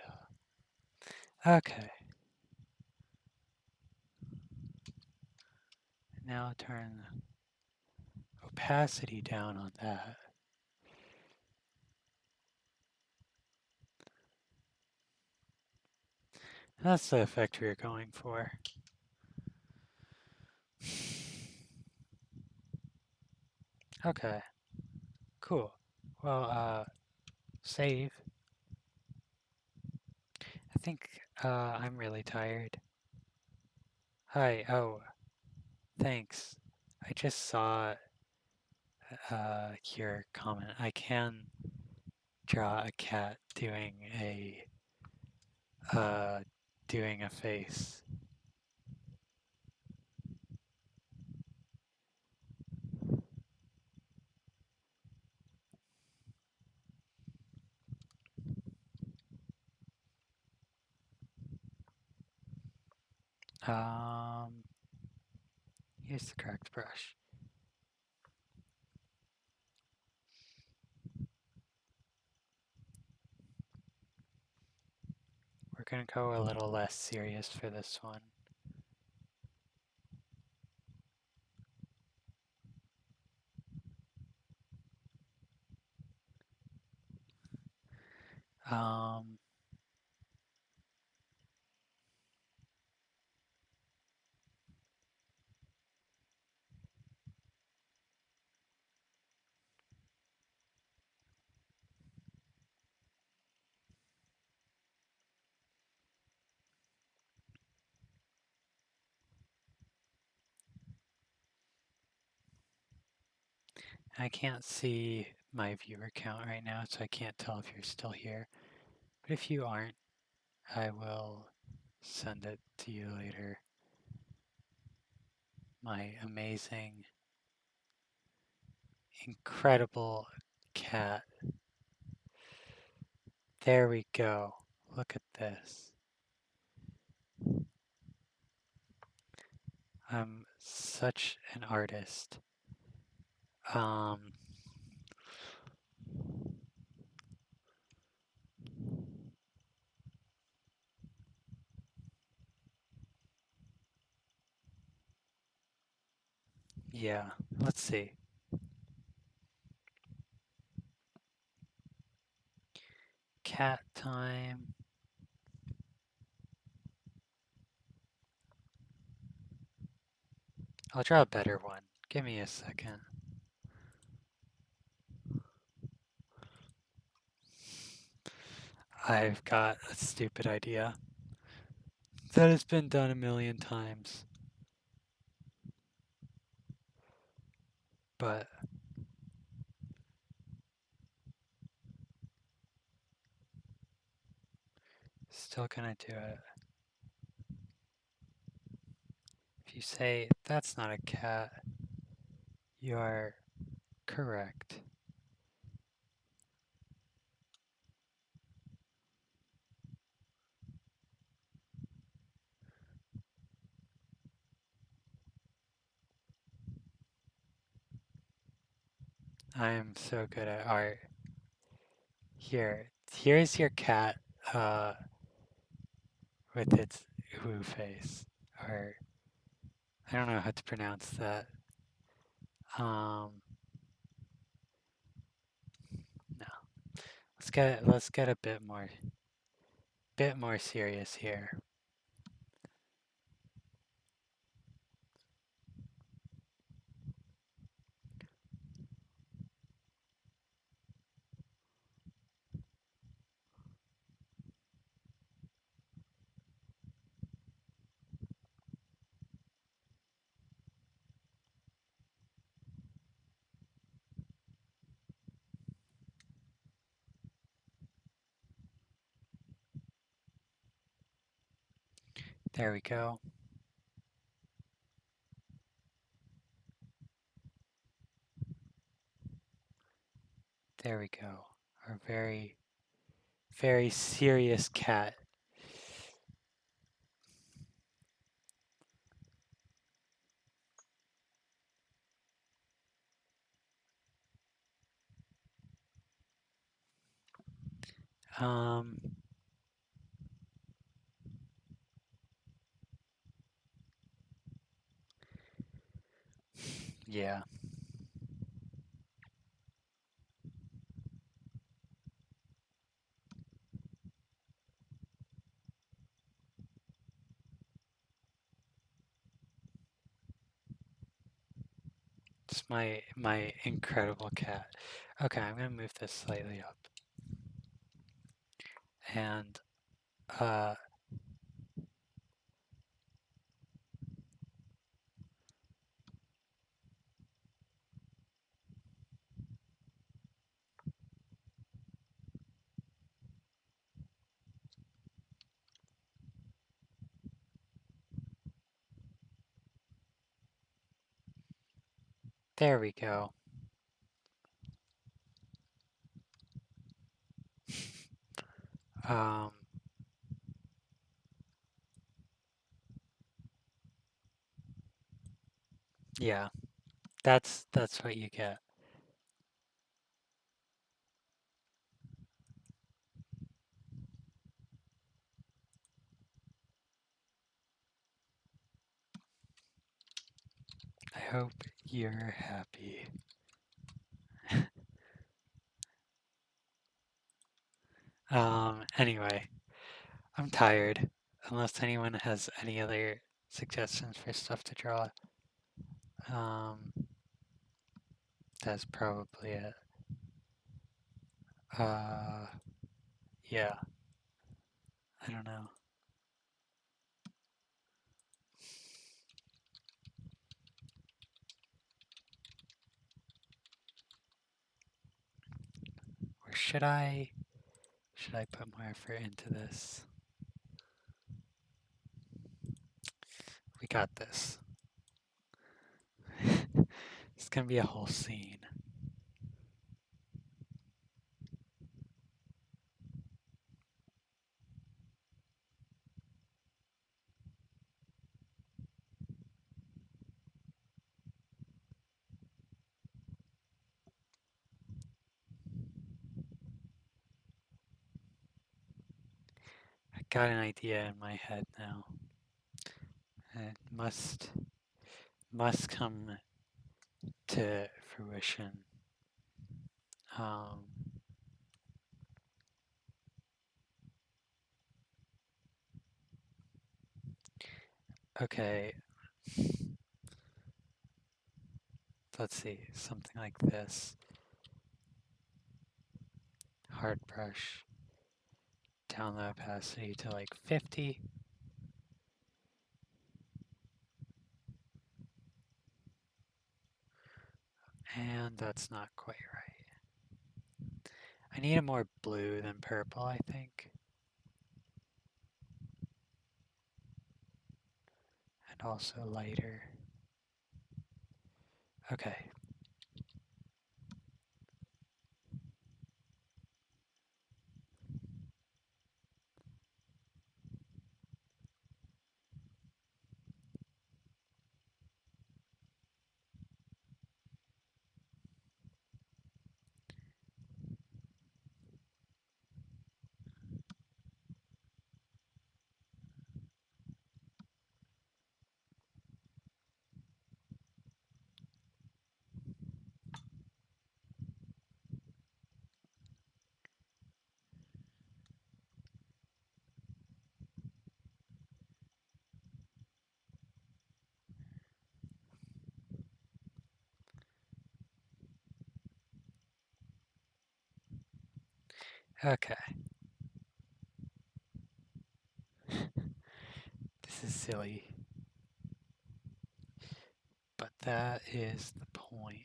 Okay. Now turn the opacity down on that. That's the effect we were going for. Okay. Cool. Well, save. I think I'm really tired. Hi. Oh, thanks. I just saw your comment. I can draw a cat uh, doing a face. Um, Here's the correct brush. We're gonna go a little less serious for this one. Um, I can't see my viewer count right now, so I can't tell if you're still here. But if you aren't, I will send it to you later. My amazing, incredible cat. There we go. Look at this. I'm such an artist. Um, yeah, let's see. Cat time. I'll draw a better one. Give me a second. I've got a stupid idea that has been done a million times, but still gonna do it. If you say that's not a cat, you are correct. I am so good at art. Here's your cat uh, with its woo face, or I don't know how to pronounce that. Um, no, let's get a bit more serious here. There we go. There we go. Our very, very serious cat. Um, yeah. It's my incredible cat. Okay, I'm gonna move this slightly up. And uh there we go. Um yeah, that's what you get. I hope you're happy. Anyway, I'm tired. Unless anyone has any other suggestions for stuff to draw. Um that's probably it. Uh yeah, I don't know. Or Should I put more effort into this? We got this. It's gonna be a whole scene. I got an idea in my head now. It must come to fruition. Um, okay, let's see, something like this. Hard brush, down the opacity to like 50. And that's not quite right. I need a more blue than purple, I think. And also lighter. Okay. Okay. This is silly. But that is the point.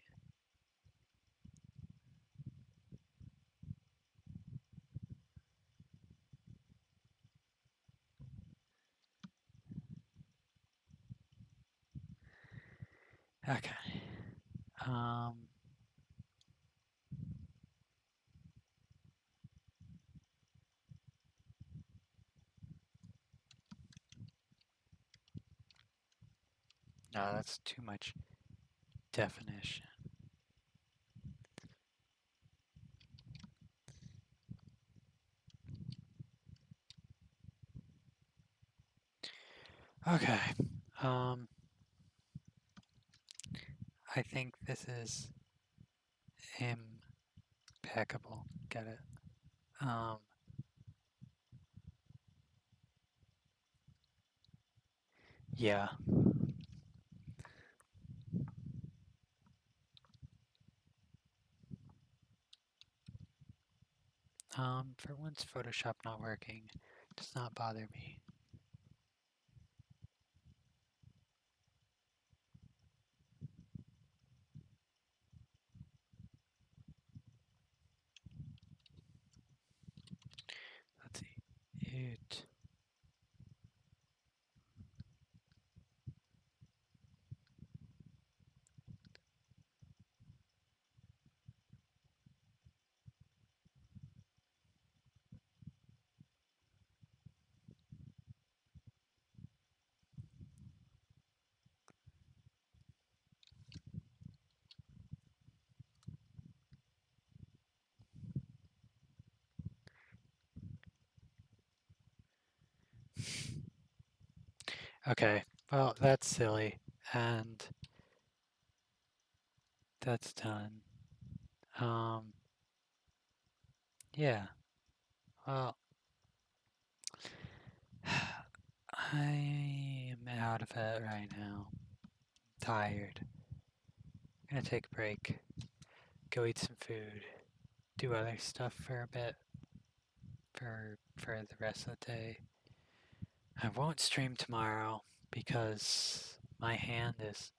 Okay. Um, no, that's too much definition. Okay. Um, I think this is impeccable. Get it? Um, yeah. For once, Photoshop not working does not bother me. Let's see. It. Okay. Well, that's silly. And that's done. Um, yeah. Well, I am out of it right now. Tired. I'm gonna take a break. Go eat some food. Do other stuff for a bit. For the rest of the day. I won't stream tomorrow because my hand is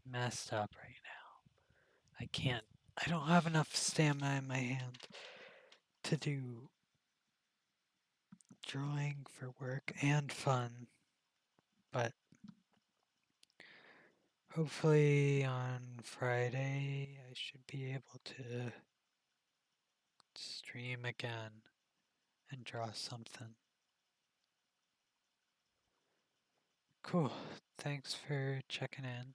messed up right now. I don't have enough stamina in my hand to do drawing for work and fun, but hopefully on Friday I should be able to stream again and draw something. Cool. Thanks for checking in.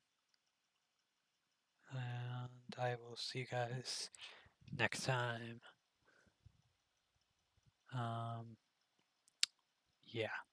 And I will see you guys next time. Yeah.